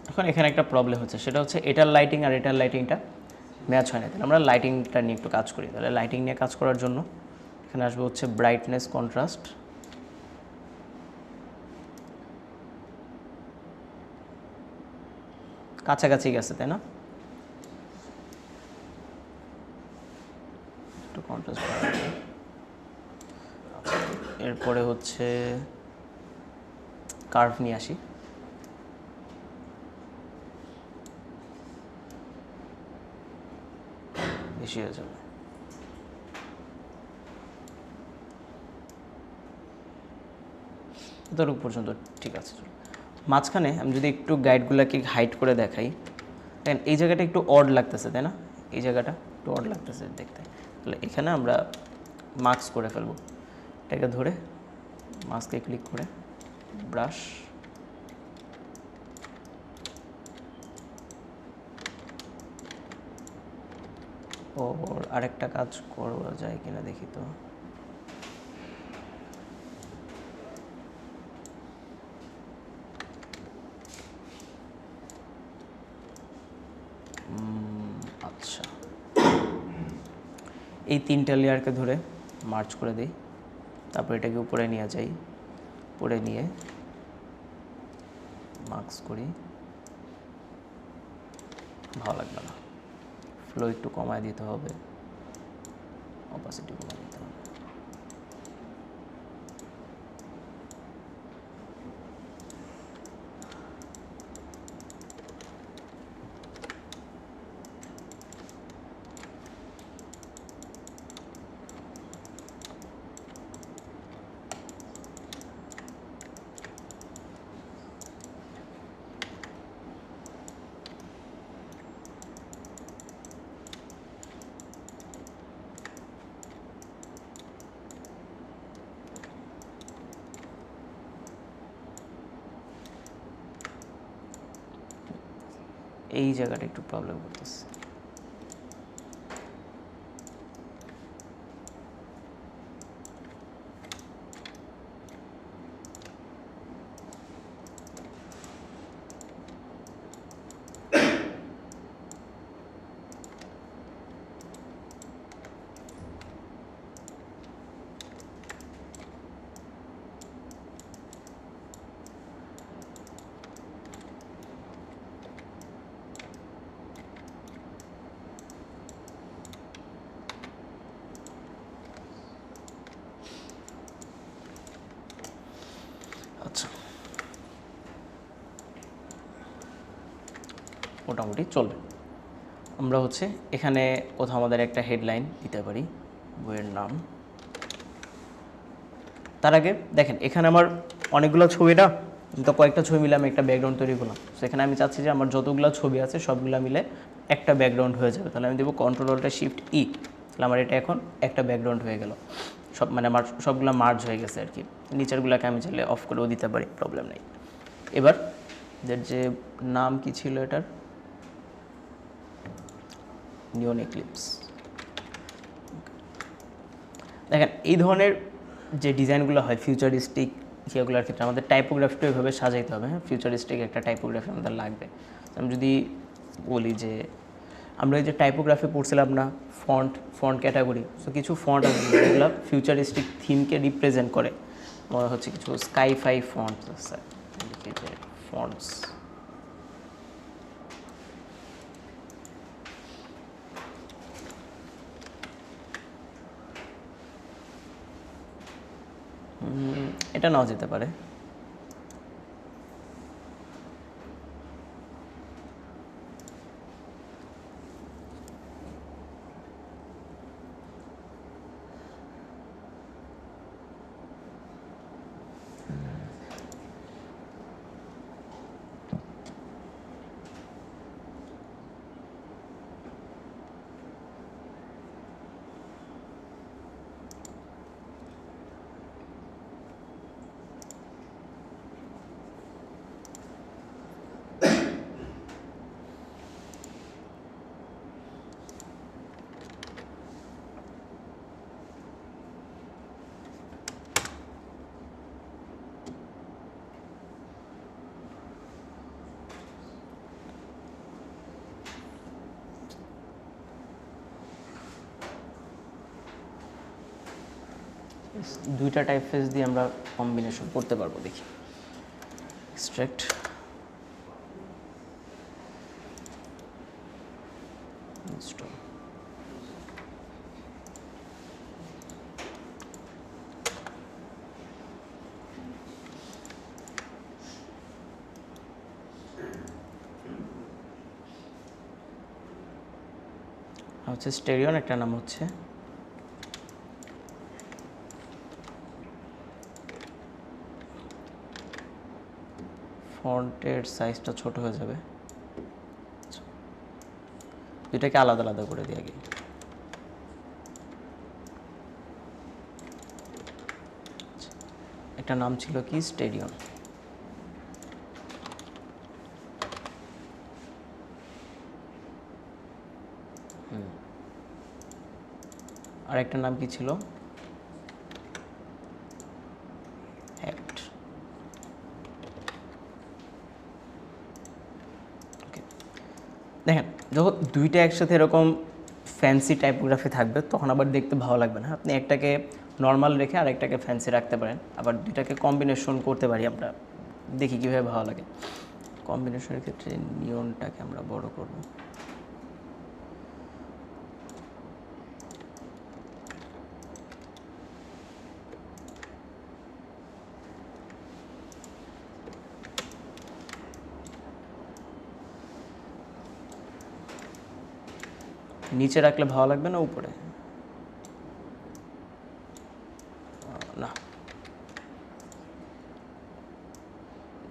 এখন এখানে একটা প্রবলেম হচ্ছে, সেটা হচ্ছে এটার লাইটিং আর এটার লাইটিংটা ম্যাচ হয় না। তাহলে আমরা লাইটিংটা নিয়ে একটু কাজ করি। তাহলে লাইটিং নিয়ে কাজ করার জন্য এখানে আসবে হচ্ছে ব্রাইটনেস কন্ট্রাস্ট, কাছাকাছি গেছে তাই না? একটু কন্ট্রাস্ট বাড়াবো। এরপরে হচ্ছে কার্ভ নিয়ে আসি। বেশি হয়ে যাবে। এতটুকু পর্যন্ত ঠিক আছে। মাঝখানে আমি যদি একটু গাইডগুলোকে হাইড করে দেখাই, দেখেন এই জায়গাটা একটু অড লাগতেছে তাই না? এই জায়গাটা একটু অড লাগতেছে দেখতে। তাহলে এখানে আমরা মাস্ক করে ফেলবো। এটাকে ধরে মাস্কে ক্লিক করে ব্রাশ, ওর আরেকটা কাজ করা যায় কিনা দেখি তো। আচ্ছা এই তিনটা লেয়ারকে ধরে মার্চ করে দিই, তারপর এটাকে উপরে নিয়ে যাই, উপরে নিয়ে মার্কস করি। ভালো লাগবে না, ফ্লো একটু কমায় দিতে হবে, অপাসিটি কমায় দিতে হবে। এই জায়গাটা একটু প্রবলেম করতেছে। মোটামুটি চলবে। আমরা হচ্ছে এখানে কোথাও আমাদের একটা হেডলাইন দিতে পারি, বইয়ের নাম। তার আগে দেখেন এখানে আমার অনেকগুলো ছবি না, তো কয়েকটা ছবি মিলে আমি একটা ব্যাকগ্রাউন্ড তৈরি করলাম। সেখানে আমি চাচ্ছি যে আমার যতগুলো ছবি আছে সবগুলো মিলে একটা ব্যাকগ্রাউন্ড হয়ে যাবে। তাহলে আমি দেবো Ctrl-Alt-Shift-E, তাহলে আমার এটা এখন একটা ব্যাকগ্রাউন্ড হয়ে গেল। সব মানে আমার সবগুলো মার্জ হয়ে গেছে আর কি। নিচেরগুলোকে আমি চাইলে অফ করেও দিতে পারি, প্রবলেম নেই। এবার যে নাম কি ছিল এটার, নিয়ন এক্লিপস। দেখেন এই ধরনের যে ডিজাইনগুলো হয় ফিউচারিস্টিক সেগুলোর ক্ষেত্রে আমাদের টাইপোগ্রাফিটা ওইভাবে সাজাইতে হবে। হ্যাঁ, ফিউচারিস্টিক একটা টাইপোগ্রাফি আমাদের লাগবে। আমি যদি বলি যে আমরা এই যে টাইপোগ্রাফি পড়ছিলাম না, ফন্ট ক্যাটাগরি, সো কিছু ফন্ট আছে যেগুলো ফিউচারিস্টিক থিমকে রিপ্রেজেন্ট করে। মনে হচ্ছে কিছু স্কাইফাই ফন্টস আছে, লিখি যে ফন্টস। এটা নাও যেতে পারে। দুইটা টাইপ ফেস দিয়ে আমরা কম্বিনেশন করতে পারবো, দেখি। Extract, install. হচ্ছে স্টেরিয়ন, একটা নাম হচ্ছে ফন্টের সাইজটা ছোট হয়ে যাবে, দুইটাকে আলাদা আলাদা করে দিয়ে আগে। একটা নাম ছিল কি, স্টেডিয়ন। আর একটা নাম কি ছিল, হ্যাক্ট। ওকে, দেখেন যখন দুইটা একসাথে এরকম ফ্যান্সি টাইপোগ্রাফি থাকবে তখন আবার দেখতে ভালো লাগবে না। আপনি একটাকে নর্মাল রেখে আর একটাকে ফ্যান্সি রাখতে পারেন, আবার দুইটাকে কম্বিনেশন করতে পারি আমরা, দেখি কীভাবে ভালো লাগে। কম্বিনেশনের ক্ষেত্রে নিয়নটাকে আমরা বড় করব। নিচে রাখলে ভালো লাগবে না উপরে? না,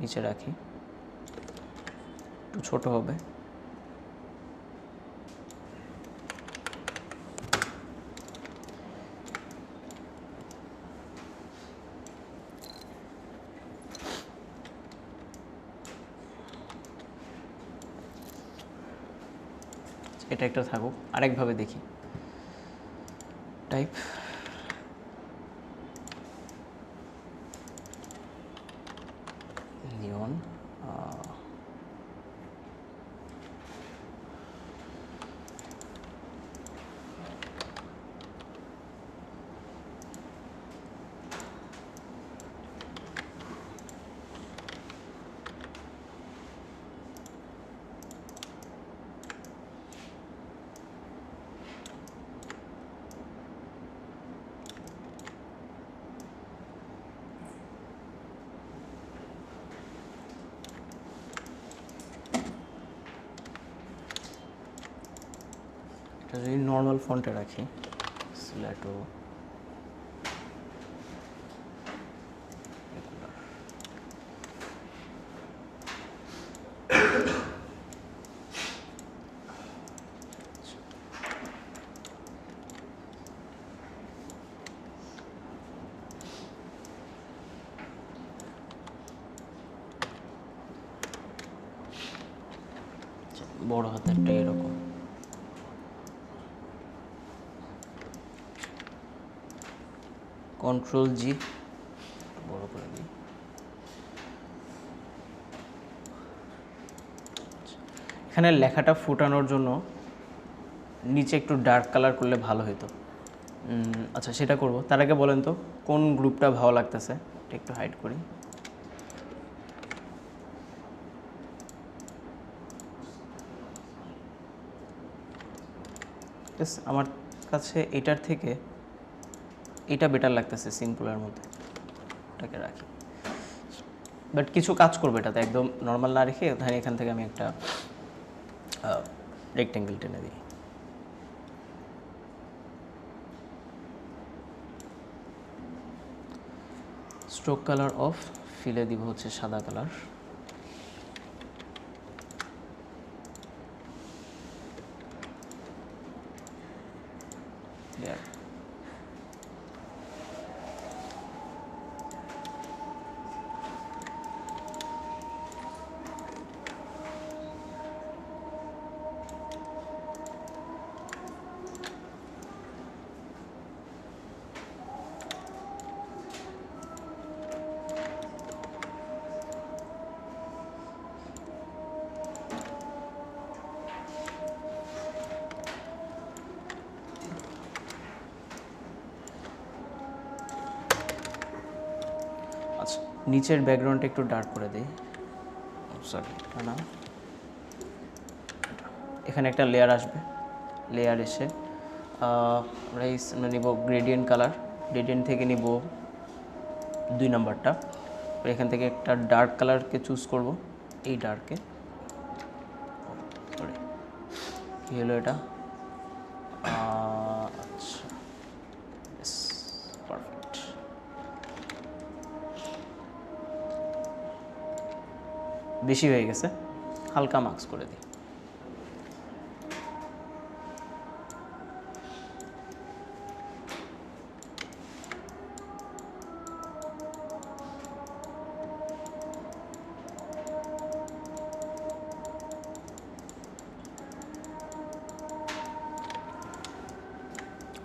নিচে রাখি, একটু ছোট হবে। এটা একটা থাকুক, আরেকভাবে দেখি। টাইপ, নিয়ন, এটা যদি নর্মাল ফন্টে রাখি, স্ল্যাটো বড় হাতেরটা এরকম, Ctrl+G বড় করে দিই। এখানে লেখাটা ফোটানোর জন্য নিচে একটু ডার্ক কালার করলে ভালো হতো। আচ্ছা, সেটা করব। তার আগে বলেন তো কোন গ্রুপটা ভালো লাগতেছে, একটু হাইড করি। আমার কাছে এটার থেকে এটা বেটার লাগতেছে সিম্পলের মধ্যে, এটাকে রাখি। বাট কিছু কাজ করবে এটাতে, একদম নর্মাল না রেখে ধরেন এখান থেকে আমি একটা রেক্টেঙ্গেল টেনে দিই। স্ট্রোক কালার অফ, ফিলে দিব হচ্ছে সাদা কালার। আচ্ছা, নিচের ব্যাকগ্রাউন্ডটা একটু ডার্ক করে দিই। সরি, না, এখানে একটা লেয়ার আসবে। লেয়ার এসে আমরা নিব গ্রেডিয়েন্ট কালার। গ্রেডিয়েন্ট থেকে নিব 2 নাম্বারটা। এখান থেকে একটা ডার্ক কালারকে চুজ করব, এই ডার্কে। সরি, কী হলো এটা? আচ্ছা, পারফেক্ট। বেশি হয়ে গেছে, হালকা মার্কস করে দিই।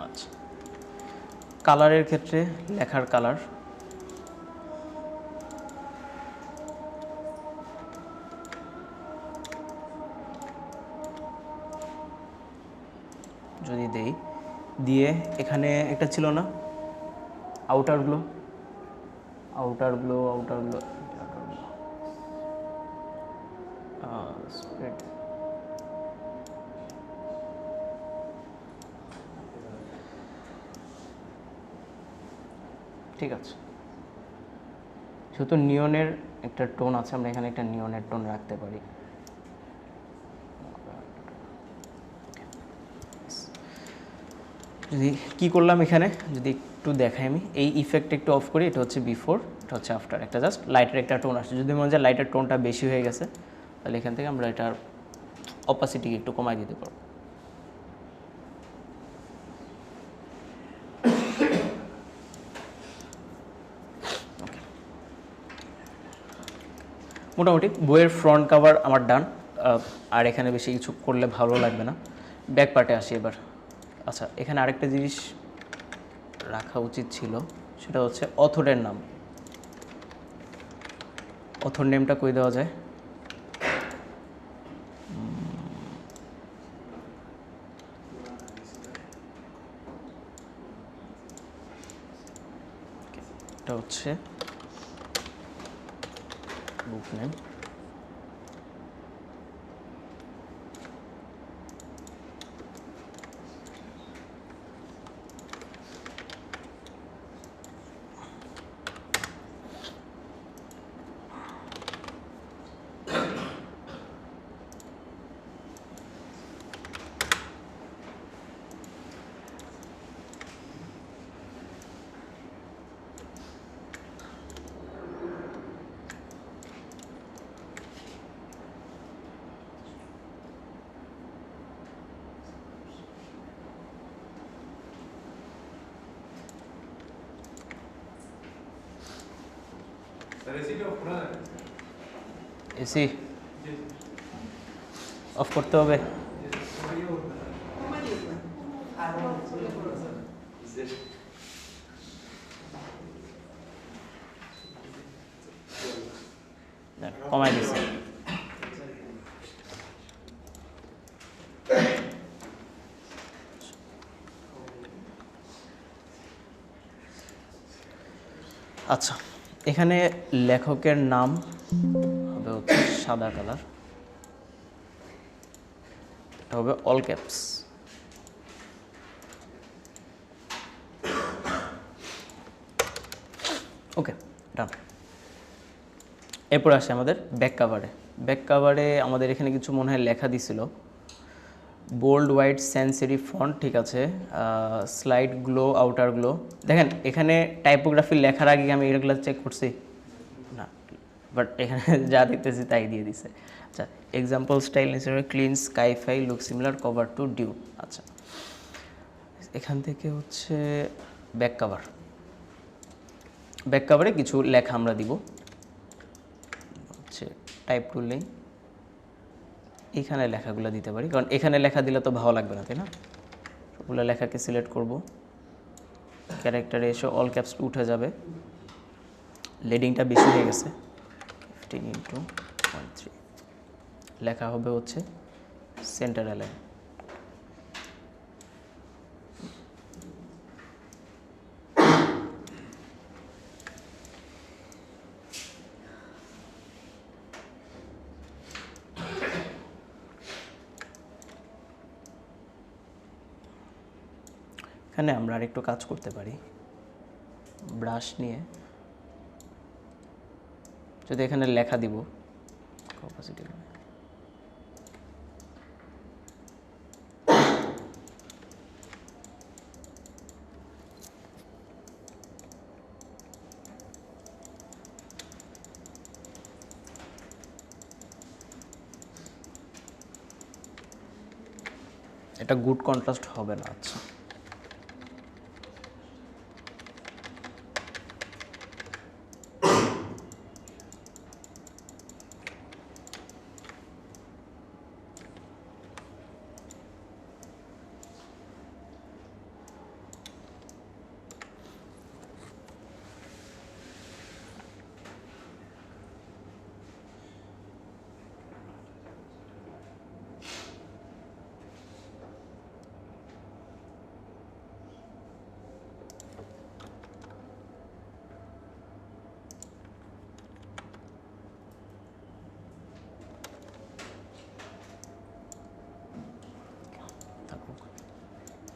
আচ্ছা, কালারের ক্ষেত্রে লেখার কালার যদি দেই, দিয়ে এখানে একটা ছিল না আউটার গ্লো, স্প্রেড, ঠিক আছে। যেহেতু নিয়নের একটা টোন আছে, আমরা এখানে একটা নিয়নের টোন রাখতে পারি। যদি কি করলাম এখানে যদি একটু দেখাই, আমি এই ইফেক্টটা একটু অফ করি। এটা হচ্ছে বিফোর, এটা হচ্ছে আফটার। একটা জাস্ট লাইটের একটা টোন আসছে। যদি মনে হয় লাইটের টোনটা বেশি হয়ে গেছে, তাহলে এখান থেকে আমরা এটার অপাসিটি একটু কমাই দিতে পারবো। মোটামুটি বইয়ের ফ্রন্ট কভার আমার ডান। আর এখানে বেশি কিছু করলে ভালো লাগবে না। ব্যাক পার্টে আসি এবার। আচ্ছা, এখানে আরেকটা জিনিস রাখা উচিত ছিল, সেটা হচ্ছে অথরের নাম। অথর নেমটা কই দেওয়া যায়? এটা হচ্ছে বুক নেম। এসি অফ করতে হবে। কমাই দিছে। আচ্ছা, এখানে লেখকের নাম হবে হচ্ছে সাদা কালার, এটা হবে অল ক্যাপস। ওকে, ডান। এরপর আসে আমাদের ব্যাক কাভারে। ব্যাক কাভারে আমাদের এখানে কিছু মনে হয় লেখা দিছিল, বোল্ড হোয়াইট সেন্সিটিভ ফন্ট, ঠিক আছে, স্লাইড গ্লো, আউটার গ্লো। দেখেন এখানে টাইপোগ্রাফি লেখার আগে আমি এগুলো চেক করছি না, বাট এখানে যা দেখতেছি তাই দিয়ে দিছে। আচ্ছা, এক্সাম্পল স্টাইল হিসেবে clean, sci-fi, look similar, cover টু ডিউ। আচ্ছা, এখান থেকে হচ্ছে ব্যাক কাভার। ব্যাক কাভারে কিছু লেখা আমরা দিব, হচ্ছে টাইপ টুল নেই, এখানে লেখাগুলো দিতে পারি, কারণ এখানে লেখা দিলে তো ভালো লাগবে না, তাই না? সবগুলো লেখাকে সিলেক্ট করব, ক্যারেক্টারে এসে অল ক্যাপস উঠে যাবে, লেডিংটা বেশি হয়ে গেছে, 15:0.3, লেখা হবে হচ্ছে সেন্টার অ্যালাইন। এখানে আমরা আরেকটু কাজ করতে পারি, ব্রাশ নিয়ে যদি এখানে লেখা দিব, অপাসিটি এটা গুড কন্ট্রাস্ট হবে না। আচ্ছা,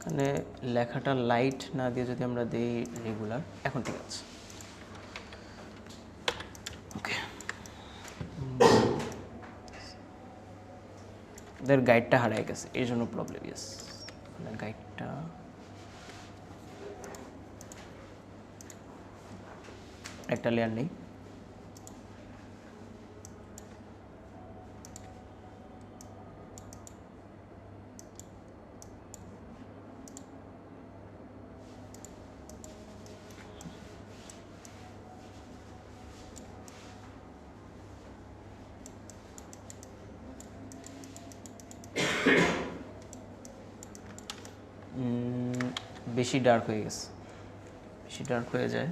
এখানে লেখাটা লাইট না দিয়ে যদি আমরা দিই রেগুলার, এখন ঠিক আছে। ওকে, ওদের গাইডটা হারিয়ে গেছে, এই জন্য প্রবলেম। ইয়েস, গাইডটা একটা লেয়ার নেই, বেশি ডার্ক হয়ে গেছে, বেশি ডার্ক হয়ে যায়।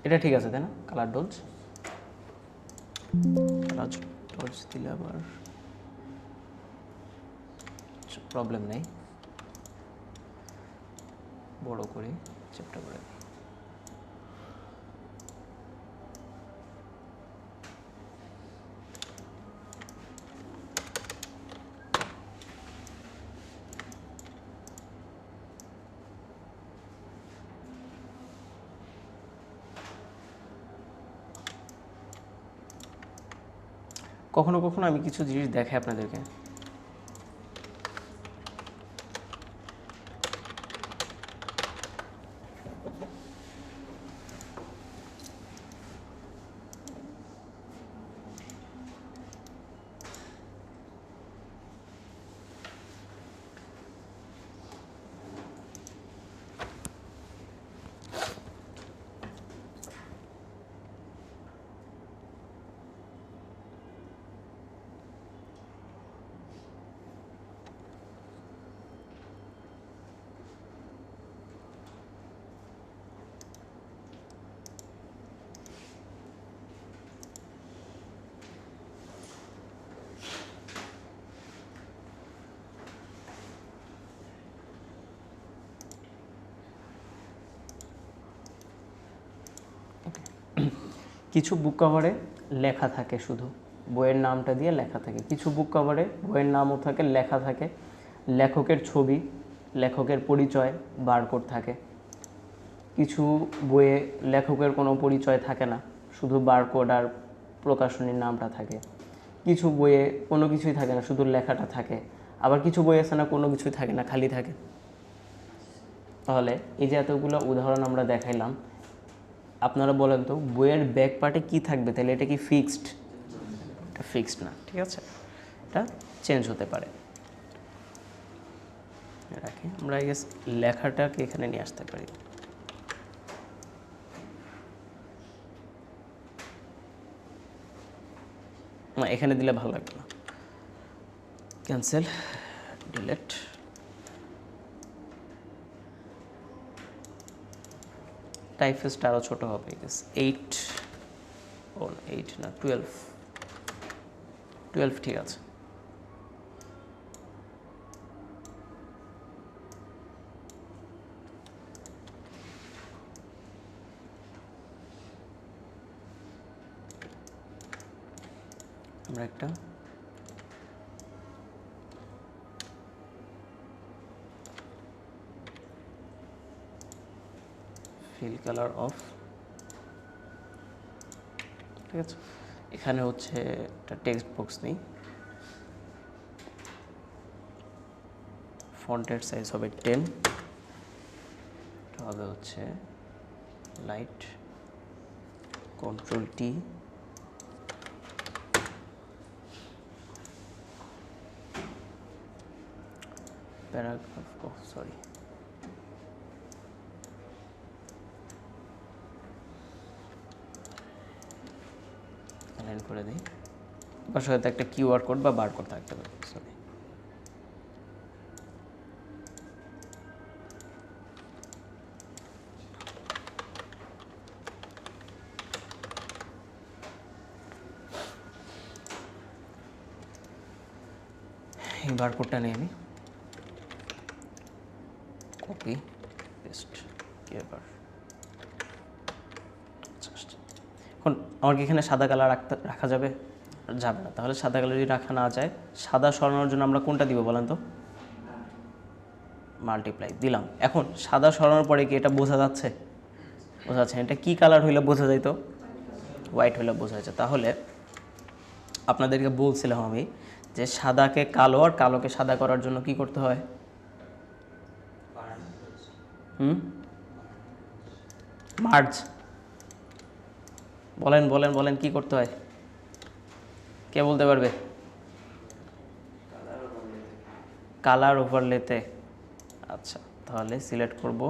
এটা ঠিক আছে, তাই না? কালার ডলস, কালার ডলস দিলে আবার প্রবলেম নেই, বড় করে চেপটা করে দিই। কখনো কখনো আমি কিছু জিনিস দেখাই আপনাদেরকে। কিছু বুক কভারে লেখা থাকে, শুধু বইয়ের নামটা দিয়ে লেখা থাকে। কিছু বুক কভারে বইয়ের নামও থাকে, লেখা থাকে, লেখকের ছবি, লেখকের পরিচয়, বারকোড থাকে। কিছু বইয়ে লেখকের কোনো পরিচয় থাকে না, শুধু বারকোড আর প্রকাশনীর নামটা থাকে। কিছু বইয়ে কোনো কিছুই থাকে না, শুধু লেখাটা থাকে। আবার কিছু বই আছে না, কোনো কিছুই থাকে না, খালি থাকে। তাহলে এই যে এতগুলো উদাহরণ আমরা দেখাইলাম, আপনারা বলেন তো বইয়ের ব্যাক পার্টে কী থাকবে? তাহলে এটা কি ফিক্সড? এটা ফিক্সড না, ঠিক আছে, এটা চেঞ্জ হতে পারে। রাখি আমরা লেখাটাকে এখানে নিয়ে আসতে পারি। না, এখানে দিলে ভালো লাগবে না, ক্যান্সেল, ডিলেট। টাইপফেসটা আরও ছোটো হবে, 8 ও 8 না 12 ঠিক আছে। আমরা একটা ফিল কালার অফ, ঠিক আছে। এখানে হচ্ছে একটা টেক্সট বক্স নেই, ফন্টের সাইজ হবে 10, হবে হচ্ছে light, Ctrl+T, paragraph, sorry, align করে দিই। পাশে হয়তো একটা কিউআর কোড বা বারকোড থাকতে পারে, সরি। এই বারকোডটা নিয়ে আমি কপি পেস্ট এবার। এখন আমার কি এখানে সাদা কালার রাখা যাবে? যাবে না। তাহলে সাদা কালার যদি রাখা না যায়, সাদা সরানোর জন্য আমরা কোনটা দিব বলেন তো? মাল্টিপ্লাই দিলাম। এখন সাদা সরানোর পরে কি এটা বোঝা যাচ্ছে? বোঝা যাচ্ছে। এটা কি কালার হইলে বোঝা যাইত? হোয়াইট হইলে বোঝা যাচ্ছে। তাহলে আপনাদেরকে বলছিলাম আমি যে সাদাকে কালো আর কালোকে সাদা করার জন্য কি করতে হয়? মার্জ। বলেন বলেন বলেন কি করতে হয়? কে বলতে পারবে? কালার ওভারলেতে। আচ্ছা, তাহলে সিলেক্ট করব,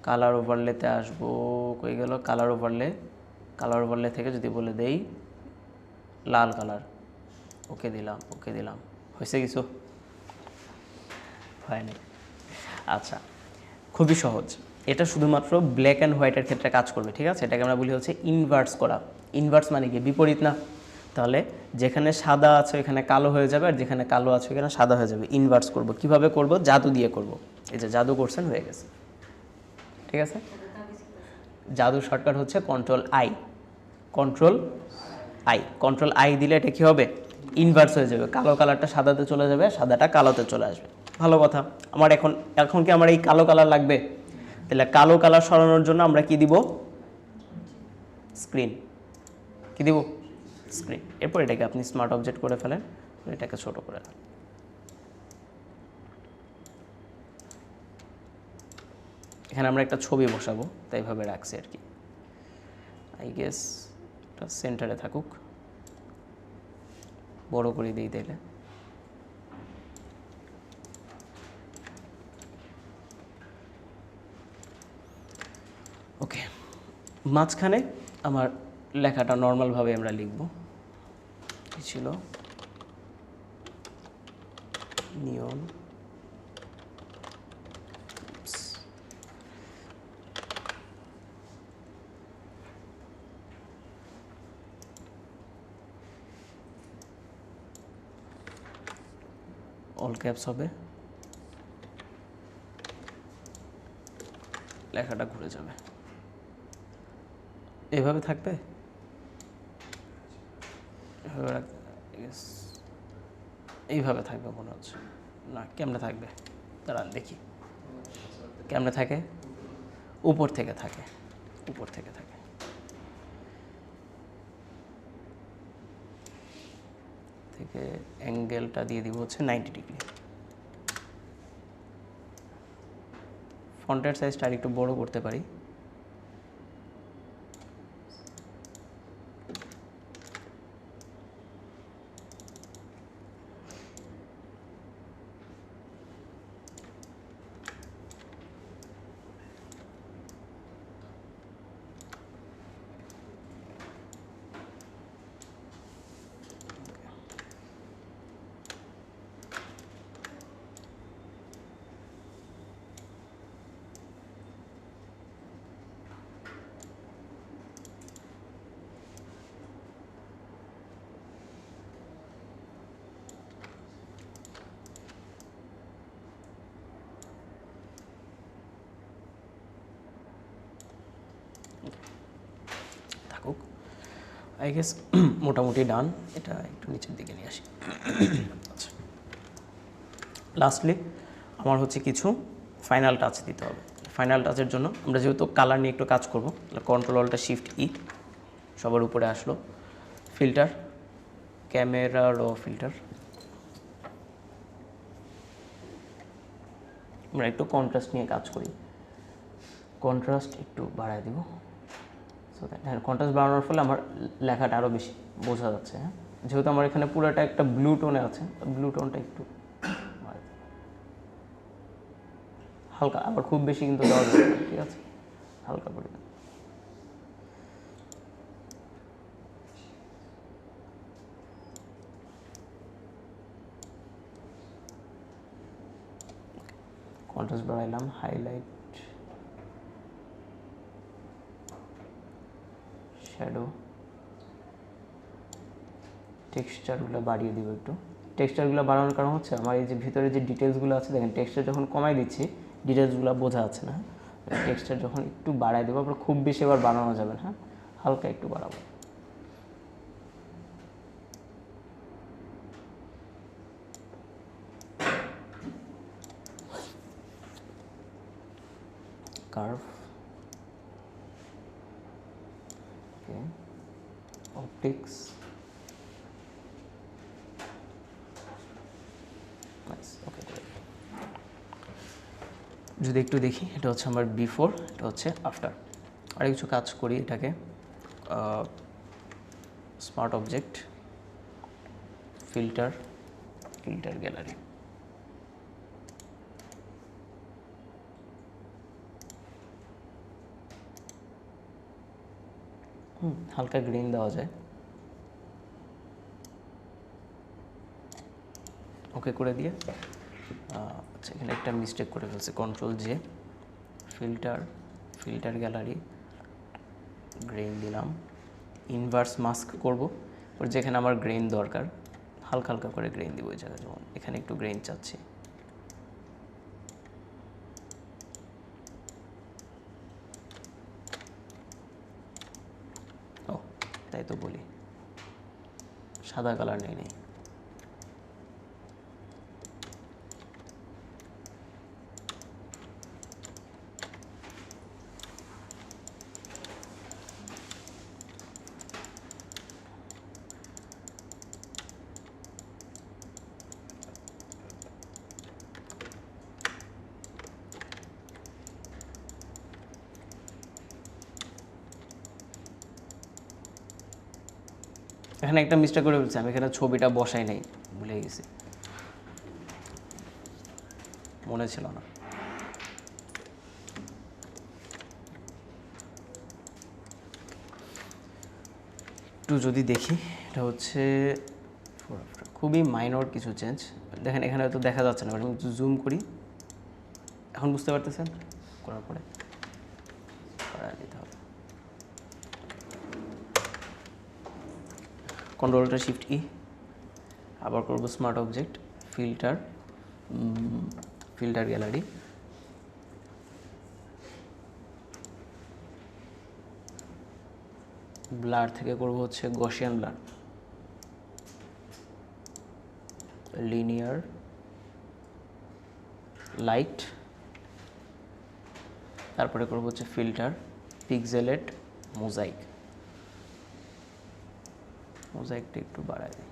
কালার ওভারলেতে আসবো। কই গেল কালার ওভারলে? কালার ওভারলে থেকে যদি বলে দেই লাল কালার, ওকে দিলাম, ওকে দিলাম। হয়েছে কিছু? হয়নি। আচ্ছা, খুবই সহজ। এটা শুধুমাত্র ব্ল্যাক অ্যান্ড হোয়াইটের ক্ষেত্রে কাজ করবে, ঠিক আছে। এটাকে আমরা বলি হচ্ছে ইনভার্স করা। ইনভার্স মানে কি? বিপরীত না? তাহলে যেখানে সাদা আছে এখানে কালো হয়ে যাবে, আর যেখানে কালো আছে এখানে সাদা হয়ে যাবে। ইনভার্স করব। কিভাবে করব? জাদু দিয়ে করব। এই যে জাদু করছেন, হয়ে গেছে, ঠিক আছে। জাদুর শর্টকাট হচ্ছে Ctrl+I। Ctrl+I দিলে এটা কী হবে? ইনভার্স হয়ে যাবে। কালো কালারটা সাদাতে চলে যাবে, সাদাটা কালোতে চলে আসবে। ভালো কথা। আমার এখন কি আমার এই কালো কালার লাগবে? তাহলে কালো কালার সরানোর জন্য আমরা কি দিব? স্ক্রিন। কি দিব? স্ক্রিন। এরপর এটাকে আপনি স্মার্ট অবজেক্ট করে ফেলেন, এটাকে ছোট করে দেন। এখানে আমরা একটা ছবি বসাবো, তাই ভাবে রাখছি আর কি। আই গেস এটা সেন্টারে থাকুক, বড় করে দিই তাইলে। ওকে, মাঝখানে আমার লেখাটা নর্মালভাবে আমরা লিখব। কি ছিল? নিয়ন অল ক্যাপস হবে, লেখাটা ঘুরে যাবে। এভাবে থাকবে? এইভাবে থাকবে মনে হচ্ছে, না কেমনে থাকবে দাঁড়ান দেখি, কেমনে থাকে, উপর থেকে থাকে, উপর থেকে থাকে। থেকে অ্যাঙ্গেলটা দিয়ে দিব হচ্ছে 90 ডিগ্রি। ফন্টের সাইজটা আর একটু বড় করতে পারি। থাকুক, আই গেস মোটামুটি ডান। এটা একটু নিচের দিকে নিয়ে আসি। আচ্ছা, লাস্টলি আমার হচ্ছে কিছু ফাইনাল টাচ দিতে হবে। ফাইনাল টাচের জন্য আমরা যেহেতু কালার নিয়ে একটু কাজ করব, তাহলে কন্ট্রোল অল্টার শিফট ই, সবার উপরে আসলো ফিল্টার, ক্যামেরা র ফিল্টার। আমরা একটু কন্ট্রাস্ট নিয়ে কাজ করি, কন্ট্রাস্ট একটু বাড়ায় দিব। সো হ্যাঁ, কন্ট্রাস্ট বাড়ানোর ফলে আমার লেখাটা আরও বেশি বোঝা যাচ্ছে। হ্যাঁ, যেহেতু আমার এখানে পুরোটা একটা ব্লু টোনে আছে, ব্লু টোনটা একটু হালকা, আবার খুব বেশি কিন্তু দেওয়া যাবে না, ঠিক আছে, হালকা করে। কন্ট্রাস্ট বাড়াইলাম, হাইলাইট, শ্যাডো, টেক্সচারগুলো বাড়িয়ে দিব একটু। টেক্সচারগুলো বাড়ানোর কারণ হচ্ছে আমার এই যে ভিতরে যে ডিটেলসগুলো আছে, দেখেন টেক্সচার যখন কমাই দিচ্ছি ডিটেলসগুলো বোঝা যাচ্ছে না। টেক্সচার যখন একটু বাড়াই দেবো, আবার খুব বেশি আবার বাড়ানো যাবে না, হ্যাঁ, হালকা একটু বাড়াবো। কার্ভ, ওকে, অপটিক্স, ওকে। যদি একটু দেখি, এটা হচ্ছে আমার বিফোর, এটা হচ্ছে আফটার। আর কিছু কাজ করি এটাকে, smart object, filter, filter gallery, হালকা গ্রিন দেওয়া যায়, ওকে করে দিয়ে। আচ্ছা, এখানে একটা মিস্টেক করে ফেলছে, control J, filter, filter gallery, grain দিলাম, ইনভার্স মাস্ক করব, ওর যেখানে আমার গ্রেইন দরকার হালকা হালকা করে গ্রেইন দিব ওই জায়গায়, যেমন এখানে একটু গ্রেইন চাচ্ছি। ও তাই তো বলি, সাদা কালার নেই। এখানে একটা মিস্টেক করে ফেলছি, আমি এখানে ছবিটা বসাই নাই, ভুলে গেছি, মনে ছিল না। একটু যদি দেখি, এটা হচ্ছে খুবই মাইনর কিছু চেঞ্জ। দেখেন এখানে হয়তো দেখা যাচ্ছে না, আমি জুম করি, এখন বুঝতে পারতেছেন, করার পরে দিতে হবে। কন্ট্রোলটা শিফট ই, আবার করব smart object, filter, filter gallery, blur থেকে করব হচ্ছে গসিয়ান ব্লার, লিনিয়ার লাইট, তারপরে করব হচ্ছে ফিল্টার, পিক্সেলেট, মোজাইক। মোজাইকটা একটু বাড়ায় দিই,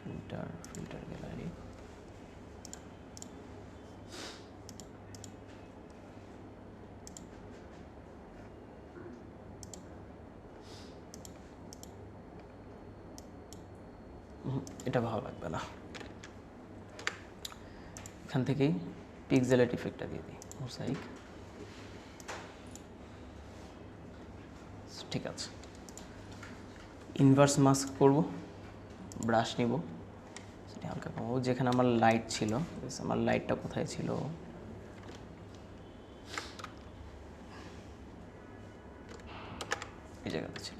ফিল্টার, ফিল্টার গ্যালারি, এটা ভালো লাগবে না, এখান থেকেই পিক্সেলেট ইফেক্টটা দিয়ে দিই, মোজাইক। ঠিক আছে, ইনভার্স মাস্ক করব, ব্রাশ নিব, সেটা হালকা কমাবো। যেখানে আমার লাইট ছিল, আমার লাইটটা কোথায় ছিল, এই জায়গাতে ছিল।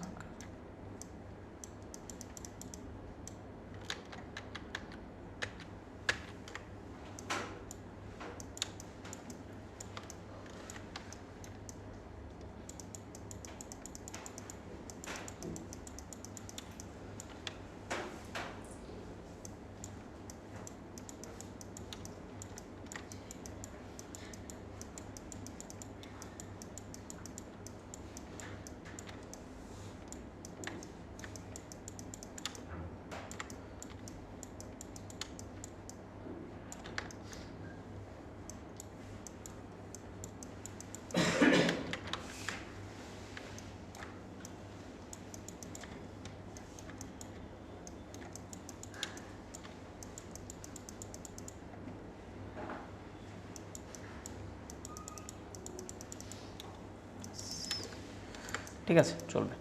ঠিক আছে, চলবে,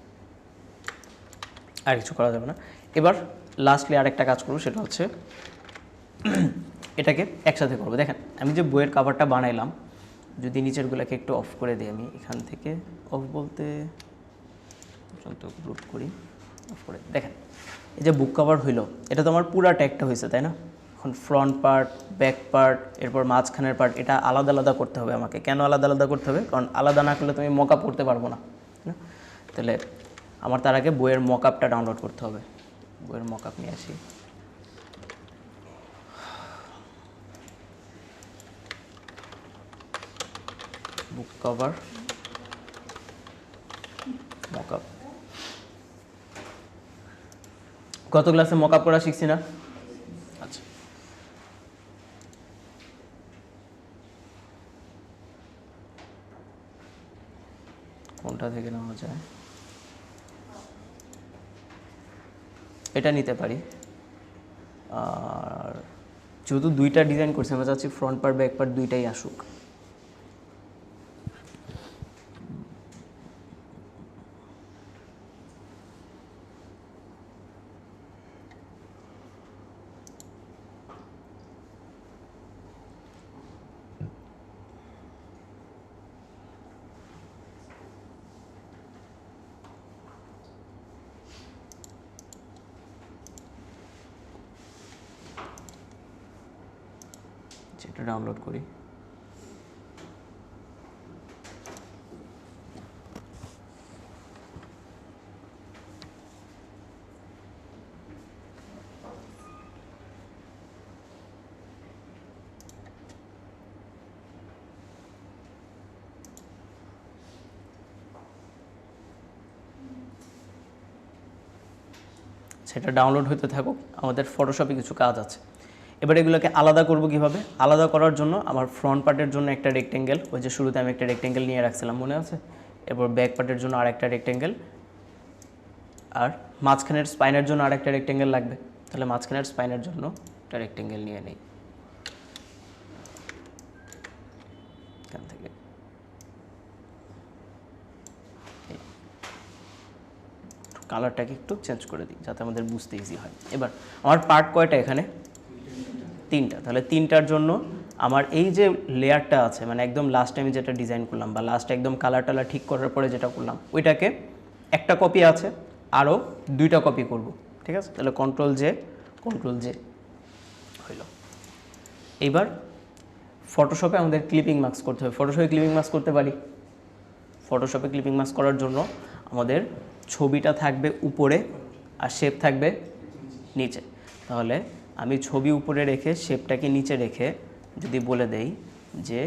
আর কিছু করা যাবে না। এবার লাস্টলি আরেকটা কাজ করবো, সেটা হচ্ছে এটাকে একসাথে করবো। দেখেন আমি যে বইয়ের কাভারটা বানাইলাম, যদি নিচেরগুলোকে একটু অফ করে দিই, আমি এখান থেকে অফ বলতে পর্যন্ত গ্রুপ করি, অফ করে দেখেন এই যে বুক কভার হইলো, এটা তো আমার পুরা ট্যাগটা হয়েছে, তাই না? এখন ফ্রন্ট পার্ট, ব্যাক পার্ট, এরপর মাঝখানের পার্ট, এটা আলাদা আলাদা করতে হবে আমাকে। কেন আলাদা আলাদা করতে হবে? কারণ আলাদা না করলে তুমি মক আপ করতে পারবো না, না? তাহলে আমার তার আগে বইয়ের মক আপটা ডাউনলোড করতে হবে। বইয়ের মক আপ নিয়ে আসি, বুক কভার মক আপ। গত ক্লাসে মক আপ করা শিখছি না? আচ্ছা, কোনটা থেকে নেওয়া যায়? এটা নিতে পারি। আর যেহেতু দুইটা ডিজাইন করছি, আমরা চাচ্ছি ফ্রন্ট পার্ট ব্যাক পার্ট দুইটাই আসুক। এটা ডাউনলোড করি। সেটা ডাউনলোড হতে থাকুক, আমাদের ফটোশপে কিছু কাজ আছে। এবার এগুলোকে আলাদা করব কিভাবে? আলাদা করার জন্য আমার ফ্রন্ট পার্টের জন্য একটা রেক্টেঙ্গেল, ওই যে শুরুতে আমি একটা রেক্টেঙ্গেল নিয়ে রাখছিলাম, মনে আছে? এরপর ব্যাক পার্টের জন্য আর একটা রেক্টেঙ্গেল, আর মাঝখানের স্পাইনের জন্য আর একটা রেক্টেঙ্গেল লাগবে। তাহলে মাঝখানের স্পাইনের জন্য একটা রেক্টেঙ্গেল নিয়ে নেই এখান থেকে। কালারটাকে একটু চেঞ্জ করে দিই যাতে আমাদের বুঝতে ইজি হয়। এবার আমার পার্ট কয়টা এখানে? তিনটা। তাহলে তিনটার জন্য আমার এই যে লেয়ারটা আছে, মানে একদম লাস্টে আমি যেটা ডিজাইন করলাম বা লাস্টে একদম কালার টালার ঠিক করার পরে যেটা করলাম, ওইটাকে একটা কপি আছে, আরও দুইটা কপি করব। ঠিক আছে, তাহলে কন্ট্রোল জে হইল। এইবার ফটোশপে আমাদের ক্লিপিং মাস্ক করতে হবে। ফটোশপে ক্লিপিং মাস্ক করতে পারি। ফটোশপে ক্লিপিং মাস্ক করার জন্য আমাদের ছবিটা থাকবে উপরে আর শেপ থাকবে নিচে। তাহলে আমি ছবি উপরে রেখে শেপটাকে নিচে রেখে যদি বলে দেই যে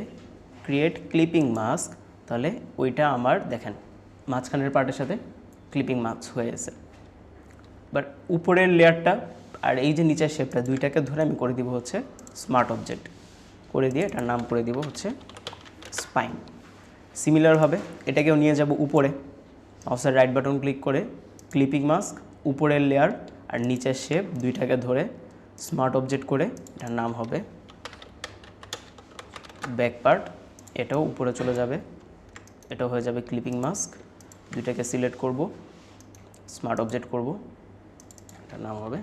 ক্রিয়েট ক্লিপিং মাস্ক, তাহলে ওইটা আমার দেখেন মাঝখানের পার্টের সাথে ক্লিপিং মাস্ক হয়ে গেছে। বাট উপরের লেয়ারটা আর এই যে নিচের শেপটা দুইটাকে ধরে আমি করে দিব হচ্ছে স্মার্ট অবজেক্ট, করে দিয়ে এটার নাম করে দিব হচ্ছে স্পাইন। সিমিলারভাবে এটাকেও নিয়ে যাব উপরে, মাউসের রাইট বাটন ক্লিক করে ক্লিপিং মাস্ক, উপরের লেয়ার আর নিচের শেপ দুইটাকে ধরে স্মার্ট অবজেক্ট করে এটার নাম হবে ব্যাক পার্ট। এটাও উপরে চলে যাবে, এটাও হয়ে যাবে ক্লিপিং মাস্ক। দুইটাকে সিলেক্ট করব, স্মার্ট অবজেক্ট করব, এটার নাম হবে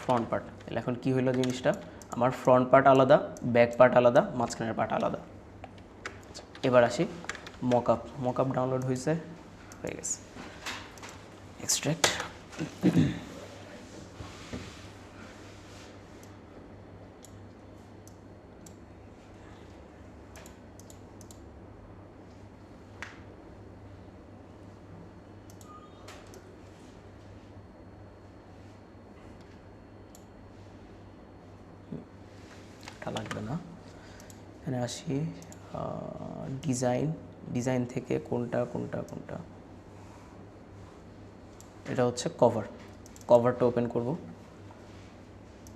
ফ্রন্ট পার্ট। তাহলে এখন কী হইলো জিনিসটা, আমার ফ্রন্ট পার্ট আলাদা, ব্যাক পার্ট আলাদা, মাঝখানের পার্ট আলাদা। এবার আসি মকআপ। মকআপ ডাউনলোড হয়ে গেছে। এক্সট্রাক্ট, লাগবে না। এখানে আসি ডিজাইন, ডিজাইন থেকে কোনটা, এটা হচ্ছে কভার। কভারটা ওপেন করব,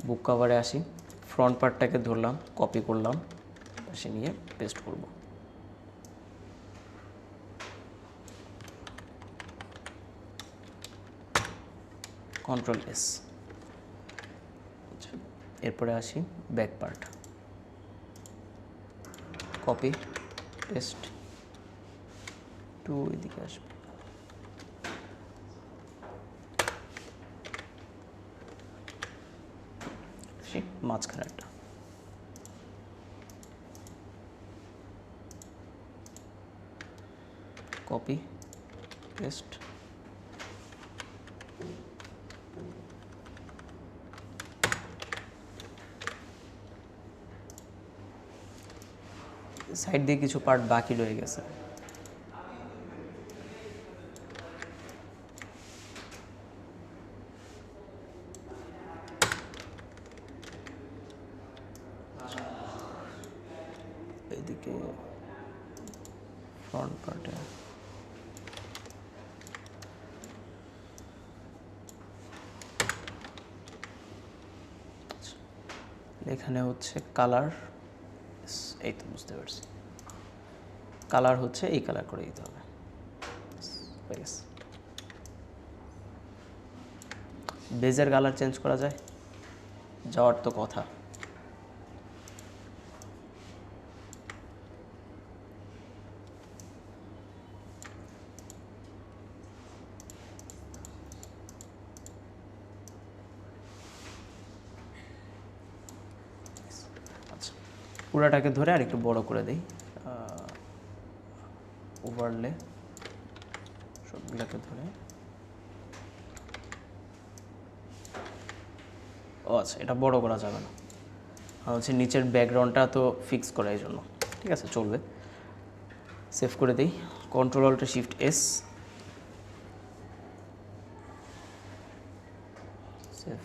বুক কভারে আসি, ফ্রন্ট পার্টটাকে ধরলাম, কপি করলাম, পাশে নিয়ে পেস্ট করব। Ctrl+S। এরপরে আসি back part, copy paste to এদিকে আসবে, মাঝখানেরটা কপি পেস্ট, সাইড দিয়ে কিছু পার্ট বাকি রয়ে গেছে। এদিকে ফ্রন্ট পার্টে এখানে হচ্ছে কালার, এই তো বুঝতে পারছি, কালার হচ্ছে এই কালার করে দিতে হবে। বেজের কালার চেঞ্জ করা যায়, যাওয়ার তো কথা। আচ্ছা, পুরাটাকে ধরে আর একটু বড় করে দিই, ওভারলে সবগুলোকে ধরে। ও আচ্ছা, এটা বড় করা যাবে না, হচ্ছে নিচের ব্যাকগ্রাউন্ডটা তো ফিক্স করা, এই জন্য ঠিক আছে, চলবে। সেভ করে দিই, Ctrl+Alt+Shift+S, সেভ।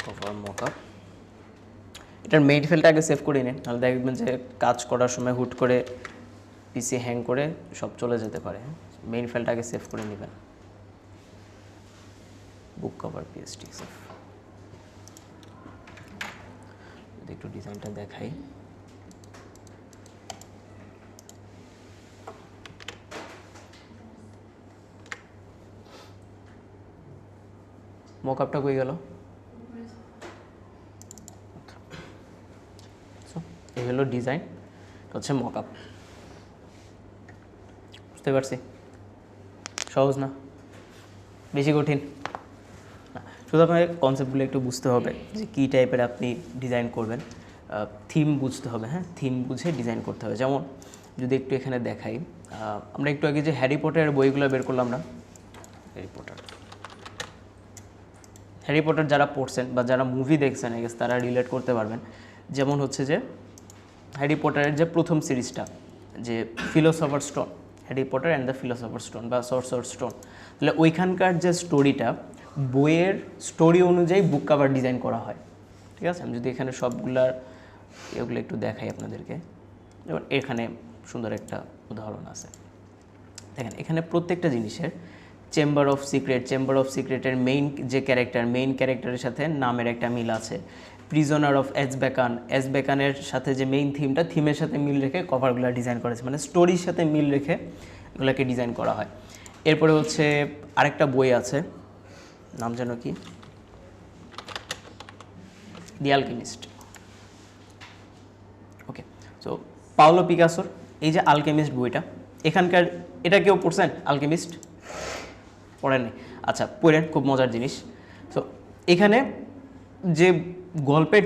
Cover mockup. এটার মেইন ফাইলটা আগে সেভ করে নিন, নাহলে দেখবেন যে কাজ করার সময় হুট করে পিসি হ্যাং করে সব চলে যেতে পারে। মেইন ফাইলটা আগে সেভ করে নেবেন। বুক কভার PST সেভ। যদি একটু ডিজাইনটা দেখাই, মকআপটা কই গেল? এই হলো ডিজাইন, হচ্ছে মকআপ। বুঝতে পারছি, সহজ না, বেশি কঠিন না, শুধু আপনার কনসেপ্টগুলো একটু বুঝতে হবে যে কী টাইপের আপনি ডিজাইন করবেন। থিম বুঝতে হবে, হ্যাঁ, থিম বুঝে ডিজাইন করতে হবে। যেমন যদি একটু এখানে দেখাই, আমরা একটু আগে যে হ্যারি পটারের বইগুলো বের করলাম না, হ্যারি পটার যারা পড়ছেন বা যারা মুভি দেখছেন আই গেস তারা রিলেট করতে পারবেন। যেমন হচ্ছে যে হ্যারি পটারের যে প্রথম সিরিজটা, যে philosopher stone, Harry Potter and the philosopher stone বা সরসর স্টোন, তাহলে ওইখানকার যে স্টোরিটা বইয়ের স্টোরি অনুযায়ী বুক কাভার ডিজাইন করা হয়। ঠিক আছে, আমি যদি এখানে সবগুলার এগুলো একটু দেখাই আপনাদেরকে, যেমন এখানে সুন্দর একটা উদাহরণ আছে। দেখেন এখানে প্রত্যেকটা জিনিসের চেম্বার অফ সিক্রেটের মেইন যে ক্যারেক্টার, মেইন ক্যারেক্টারের সাথে নামের একটা মিল আছে। প্রিজনার অফ এজবেকানের সাথে যে মেইন থিমটা, থিমের সাথে মিল রেখে কভারগুলো ডিজাইন করেছে, মানে স্টোরির সাথে মিল রেখে এগুলোকে ডিজাইন করা হয়। এরপরে হচ্ছে আরেকটা বই আছে, নাম যেন কি, দি অ্যালকেমিস্ট। ওকে, সো পাওলো পিকাসোর এই যে আলকেমিস্ট বইটা, এখানকার এটা কেউ পড়ছেন? আলকেমিস্ট পড়েননি? আচ্ছা পড়েন, খুব মজার জিনিস। সো এখানে যে গল্পের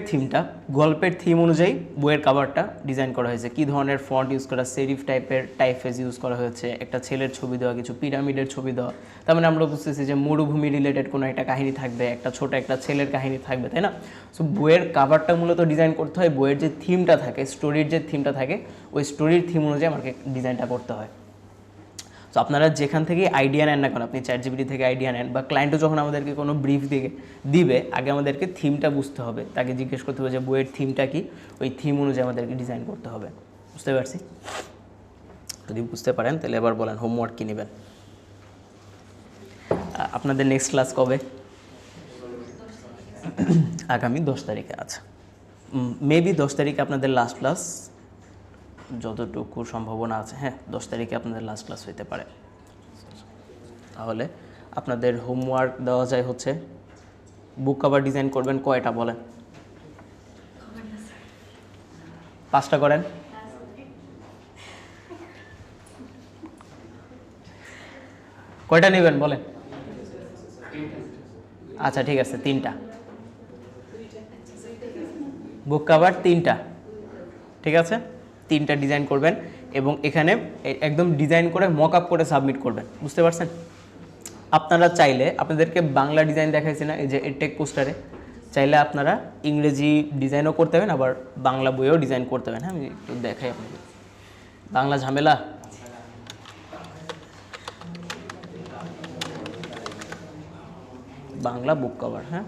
থিম অনুযায়ী বইয়ের কাভারটা ডিজাইন করা হয়েছে। কী ধরনের ফন্ট ইউজ করা, সেরিফ টাইপের টাইপফেস ইউজ করা হয়েছে, একটা ছেলের ছবি দেওয়া, কিছু পিরামিডের ছবি দেওয়া। তার মানে আমরা বুঝতেছি যে মরুভূমি রিলেটেড কোনো একটা কাহিনী থাকবে, একটা ছোট একটা ছেলের কাহিনী থাকবে, তাই না? সো বইয়ের কাভারটা মূলত ডিজাইন করতে হয়, বইয়ের যে থিমটা থাকে, স্টোরির যে থিমটা থাকে, ওই স্টোরির থিম অনুযায়ী আমাকে ডিজাইনটা করতে হয়। তো আপনারা যেখান থেকে আইডিয়া নেন না কেন, আপনি চ্যাটজিপিটি থেকে আইডিয়া নেন বা ক্লায়েন্টও যখন আমাদেরকে কোনো ব্রিফ দিবে, আগে আমাদেরকে থিমটা বুঝতে হবে, তাকে জিজ্ঞেস করতে হবে যে বইয়ের থিমটা কি, ওই থিম অনুযায়ী আমাদেরকে ডিজাইন করতে হবে। বুঝতে পারছি? যদি বুঝতে পারেন তাহলে এবার বলেন হোমওয়ার্ক কী নেবেন। আপনাদের নেক্সট ক্লাস কবে? আগামী 10 তারিখে। আচ্ছা, মেবি 10 তারিখে আপনাদের লাস্ট ক্লাস, যতটুকু সম্ভাবনা আছে। হ্যাঁ, 10 তারিখে আপনাদের লাস্ট ক্লাস হইতে পারে। তাহলে আপনাদের হোমওয়ার্ক দেওয়া যায় হচ্ছে বুক কভার ডিজাইন করবেন কয়টা বলেন? 5টা করেন। কয়টা নেবেন বলেন? আচ্ছা ঠিক আছে, 3টা বুক কভার, 3টা। ঠিক আছে, 3টা ডিজাইন করবেন এবং এখানে একদম ডিজাইন করে মক আপ করে সাবমিট করবেন। বুঝতে পারছেন? আপনারা চাইলে, আপনাদেরকে বাংলা ডিজাইন দেখাইছি না এই যে এডটেক পোস্টারে, চাইলে আপনারা ইংরেজি ডিজাইনও করতে পারেন, আবার বাংলা বইও ডিজাইন করতে পারেন। হ্যাঁ, আমি একটু দেখাই আপনাকে। বাংলা ঝামেলা, বাংলা বুক কভার। হ্যাঁ,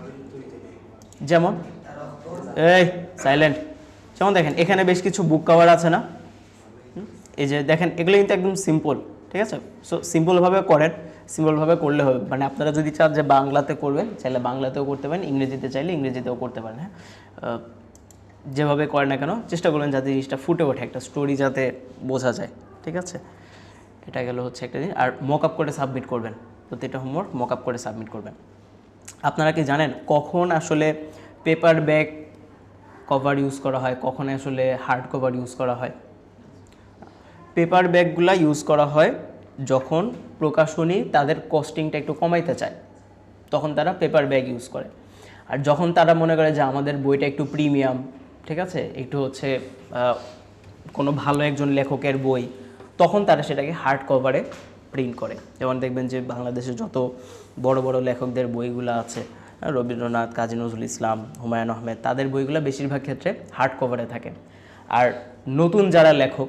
যেমন এই সাইলেন্ট, যেমন দেখেন এখানে বেশ কিছু বুক কভার আছে না, এই যে দেখেন, এগুলো কিন্তু একদম সিম্পল। ঠিক আছে, সো সিম্পলভাবে করেন, সিম্পলভাবে করলে হবে। মানে আপনারা যদি চান যে বাংলাতে করবেন, চাইলে বাংলাতেও করতে পারেন, ইংরেজিতে চাইলে ইংরেজিতেও করতে পারেন। হ্যাঁ, যেভাবে করেন না কেন চেষ্টা করবেন যাতে জিনিসটা ফুটে ওঠে, একটা স্টোরি যাতে বোঝা যায়। ঠিক আছে, এটা গেল হচ্ছে একটা জিনিস। আর মক আপ করে সাবমিট করবেন, প্রতিটা হোমওয়ার্ক মক আপ করে সাবমিট করবেন। আপনারা কি জানেন কখন আসলে পেপার ব্যাগ কভার ইউজ করা হয়, কখন আসলে হার্ড কভার ইউজ করা হয়? পেপার ব্যাগগুলো ইউজ করা হয় যখন প্রকাশনী তাদের কস্টিংটা একটু কমাইতে চায়, তখন তারা পেপার ব্যাগ ইউজ করে। আর যখন তারা মনে করে যে আমাদের বইটা একটু প্রিমিয়াম, ঠিক আছে, একটু হচ্ছে কোনো ভালো একজন লেখকের বই, তখন তারা সেটাকে হার্ড কভারে প্রিন্ট করে। যেমন দেখবেন যে বাংলাদেশে যত বড় বড় লেখকদের বইগুলো আছে, রবীন্দ্রনাথ, কাজী নজরুল ইসলাম, হুমায়ুন আহমেদ, তাদের বইগুলো বেশিরভাগ ক্ষেত্রে হার্ড কভারে থাকে। আর নতুন যারা লেখক,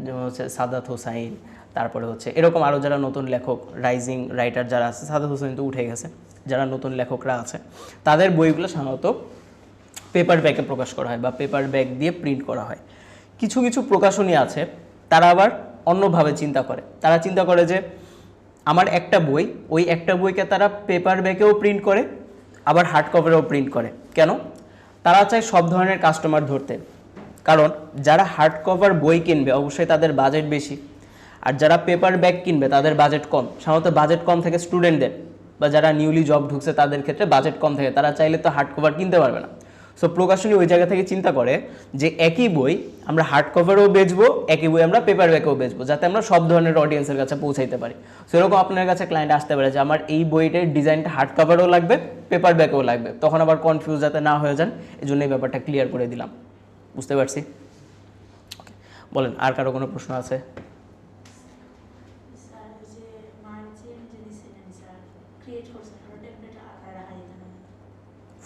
যেমন হচ্ছে সাদাত হোসাইন, তারপরে হচ্ছে এরকম আরও যারা নতুন লেখক, রাইজিং রাইটার যারা আছে, সাদাত হোসাইন তো উঠে গেছে, যারা নতুন লেখকরা আছে তাদের বইগুলো সাধারণত পেপার ব্যাগে প্রকাশ করা হয় বা পেপার ব্যাগ দিয়ে প্রিন্ট করা হয়। কিছু কিছু প্রকাশনী আছে তারা আবার অন্যভাবে চিন্তা করে, তারা চিন্তা করে যে আমার একটা বই, ওই একটা বইকে তারা পেপার ব্যাগেও প্রিন্ট করে, আবার হার্ড কভারেও প্রিন্ট করে। কেন? তারা চায় সব ধরনের কাস্টমার ধরতে। কারণ যারা হার্ড কভার বই কিনবে অবশ্যই তাদের বাজেট বেশি, আর যারা পেপার ব্যাগ কিনবে তাদের বাজেট কম। সাধারণত বাজেট কম থেকে স্টুডেন্টদের বা যারা নিউলি জব ঢুকছে তাদের ক্ষেত্রে বাজেট কম থাকে, তারা চাইলে তো হার্ড কভার কিনতে পারবে না। সো প্রকাশনী ওই জায়গা থেকে চিন্তা করে যে একই বই আমরা হার্ড কভারেও বেচবো, একই বই আমরা পেপার ব্যাগেও বেচবো, যাতে আমরা সব ধরনের অডিয়েন্সের কাছে পৌঁছাইতে পারি। সো এরকম আপনার কাছে ক্লায়েন্ট আসতে পারে যে আমার এই বইটার ডিজাইনটা হার্ড কভারও লাগবে, পেপার ব্যাগেও লাগবে, তখন আবার কনফিউজ যাতে না হয়ে যান, এই জন্য এই ব্যাপারটা ক্লিয়ার করে দিলাম। বুঝতে পারছি? ওকে, বলেন আর কারো কোনো প্রশ্ন আছে?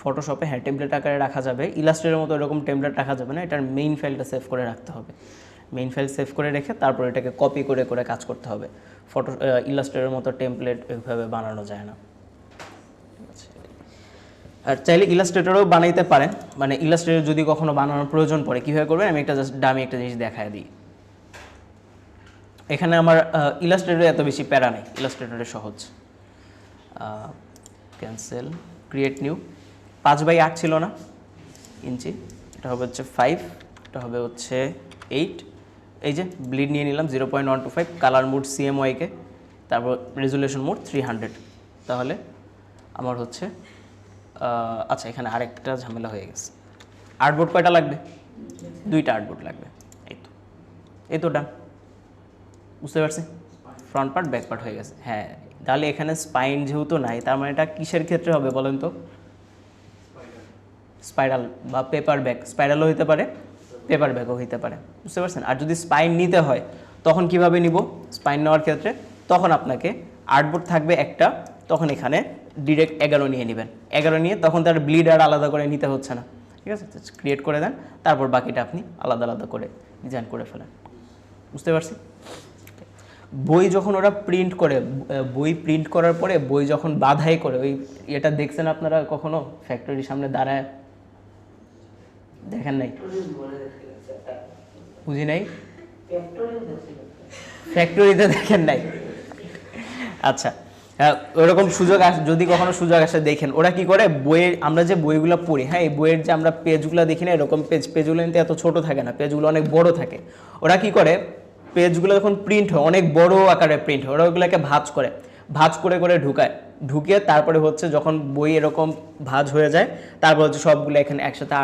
ফটোশপে হ্যাঁ টেমপ্লেট আকারে রাখা যাবে, ইলাস্ট্রেটের মতো এরকম টেমপ্লেট রাখা যাবে না, এটার মেইন ফাইলটা সেভ করে রাখতে হবে। মেইন ফাইল সেভ করে রেখে তারপর এটাকে কপি করে করে কাজ করতে হবে। ইলাস্ট্রেটের মতো টেমপ্লেট এইভাবে বানানো যায় না। আর চাইলে ইলাস্ট্রেটরও বানাইতে পারেন, মানে ইলাস্ট্রেটর যদি কখনো বানানোর প্রয়োজন পড়ে কীভাবে করবেন আমি একটা জাস্ট ডামি একটা জিনিস দেখায় দিই। এখানে আমার ইলাস্ট্রেটরে এত বেশি প্যারা নেই, ইলাস্ট্রেটরে সহজ। ক্যান্সেল, ক্রিয়েট নিউ, 5/8 ছিল না ইঞ্চি, এটা হবে হচ্ছে 5, এটা হবে হচ্ছে 8। এই যে ব্লিড নিয়ে নিলাম 0.125, কালার মোড CMYK, তারপর রেজুলেশন মোড 300। তাহলে আমার হচ্ছে আচ্ছা এখানে আরেকটা ঝামেলা হয়ে গেছে। আর্টবোর্ড কয়টা লাগবে? 2টা আর্টবোর্ড লাগবে। এই তো ডান, বুঝতে পারছি। ফ্রন্ট পার্ট ব্যাক পার্ট হয়ে গেছে। হ্যাঁ তাহলে এখানে স্পাইন যেহেতু নাই, তার মানে এটা কিসের ক্ষেত্রে হবে বলেন তো? স্পাইরাল বা পেপার ব্যাক। স্পাইরালও হইতে পারে, পেপার ব্যাকও হইতে পারে, বুঝতে পারছেন। আর যদি স্পাইন নিতে হয় তখন কিভাবে নিব? স্পাইন নেওয়ার ক্ষেত্রে তখন আপনাকে আর্টবোর্ড থাকবে একটা, তখন এখানে ডিরেক্ট 11 নিয়ে নেবেন। 11 নিয়ে তখন তার ব্লিড আর আলাদা করে নিতে হচ্ছে না, ঠিক আছে। ক্রিয়েট করে দেন, তারপর বাকিটা আপনি আলাদা আলাদা করে ডিজাইন করে ফেলেন, বুঝতে পারছি। বই যখন ওরা প্রিন্ট করে, বই প্রিন্ট করার পরে বই যখন বাধাই করে, ওই এটা দেখছেন আপনারা কখনো ফ্যাক্টরির সামনে দাঁড়ায়? দেখেন নাই? বুঝি নাই, ফ্যাক্টরিতে দেখেন নাই? আচ্ছা ওরকম সুযোগ যদি কখনো সুযোগ আসে দেখেন ওরা কি করে, বইয়ের আমরা যে বইগুলো পড়ি, হ্যাঁ এই বইয়ের যে আমরা পেজগুলো দেখি না, এরকম পেজগুলো কিন্তু এত ছোট থাকে না, পেজগুলো অনেক বড় থাকে। ওরা কি করে, পেজগুলো যখন প্রিন্ট হয় অনেক বড় আকারে প্রিন্ট হয়, ওরা ওগুলোকে ভাঁজ করে করে ঢুকিয়ে তারপরে হচ্ছে যখন বই এরকম ভাঁজ হয়ে যায় তারপর হচ্ছে সবগুলো এখানে একসাথে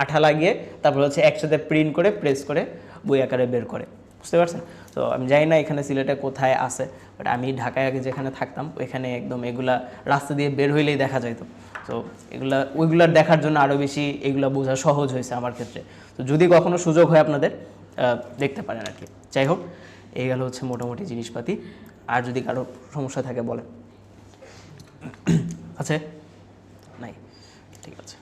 আঠা লাগিয়ে তারপর হচ্ছে একসাথে প্রিন্ট করে প্রেস করে বই আকারে বের করে, বুঝতে পারছেন। তো আমি জানি না এখানে সিলেটে কোথায় আছে, বাট আমি ঢাকায় আগে যেখানে থাকতাম ওইখানে একদম এগুলা রাস্তা দিয়ে বের হইলেই দেখা যাইতো। তো ওইগুলা দেখার জন্য আরও বেশি এগুলা বোঝা সহজ হয়েছে আমার ক্ষেত্রে। তো যদি কখনো সুযোগ হয় আপনাদের দেখতে পারেন আর কি। যাই হোক, এই গেল হচ্ছে মোটামুটি জিনিসপাতি। আর যদি কারো সমস্যা থাকে বলেন। আছে? নাই? ঠিক আছে।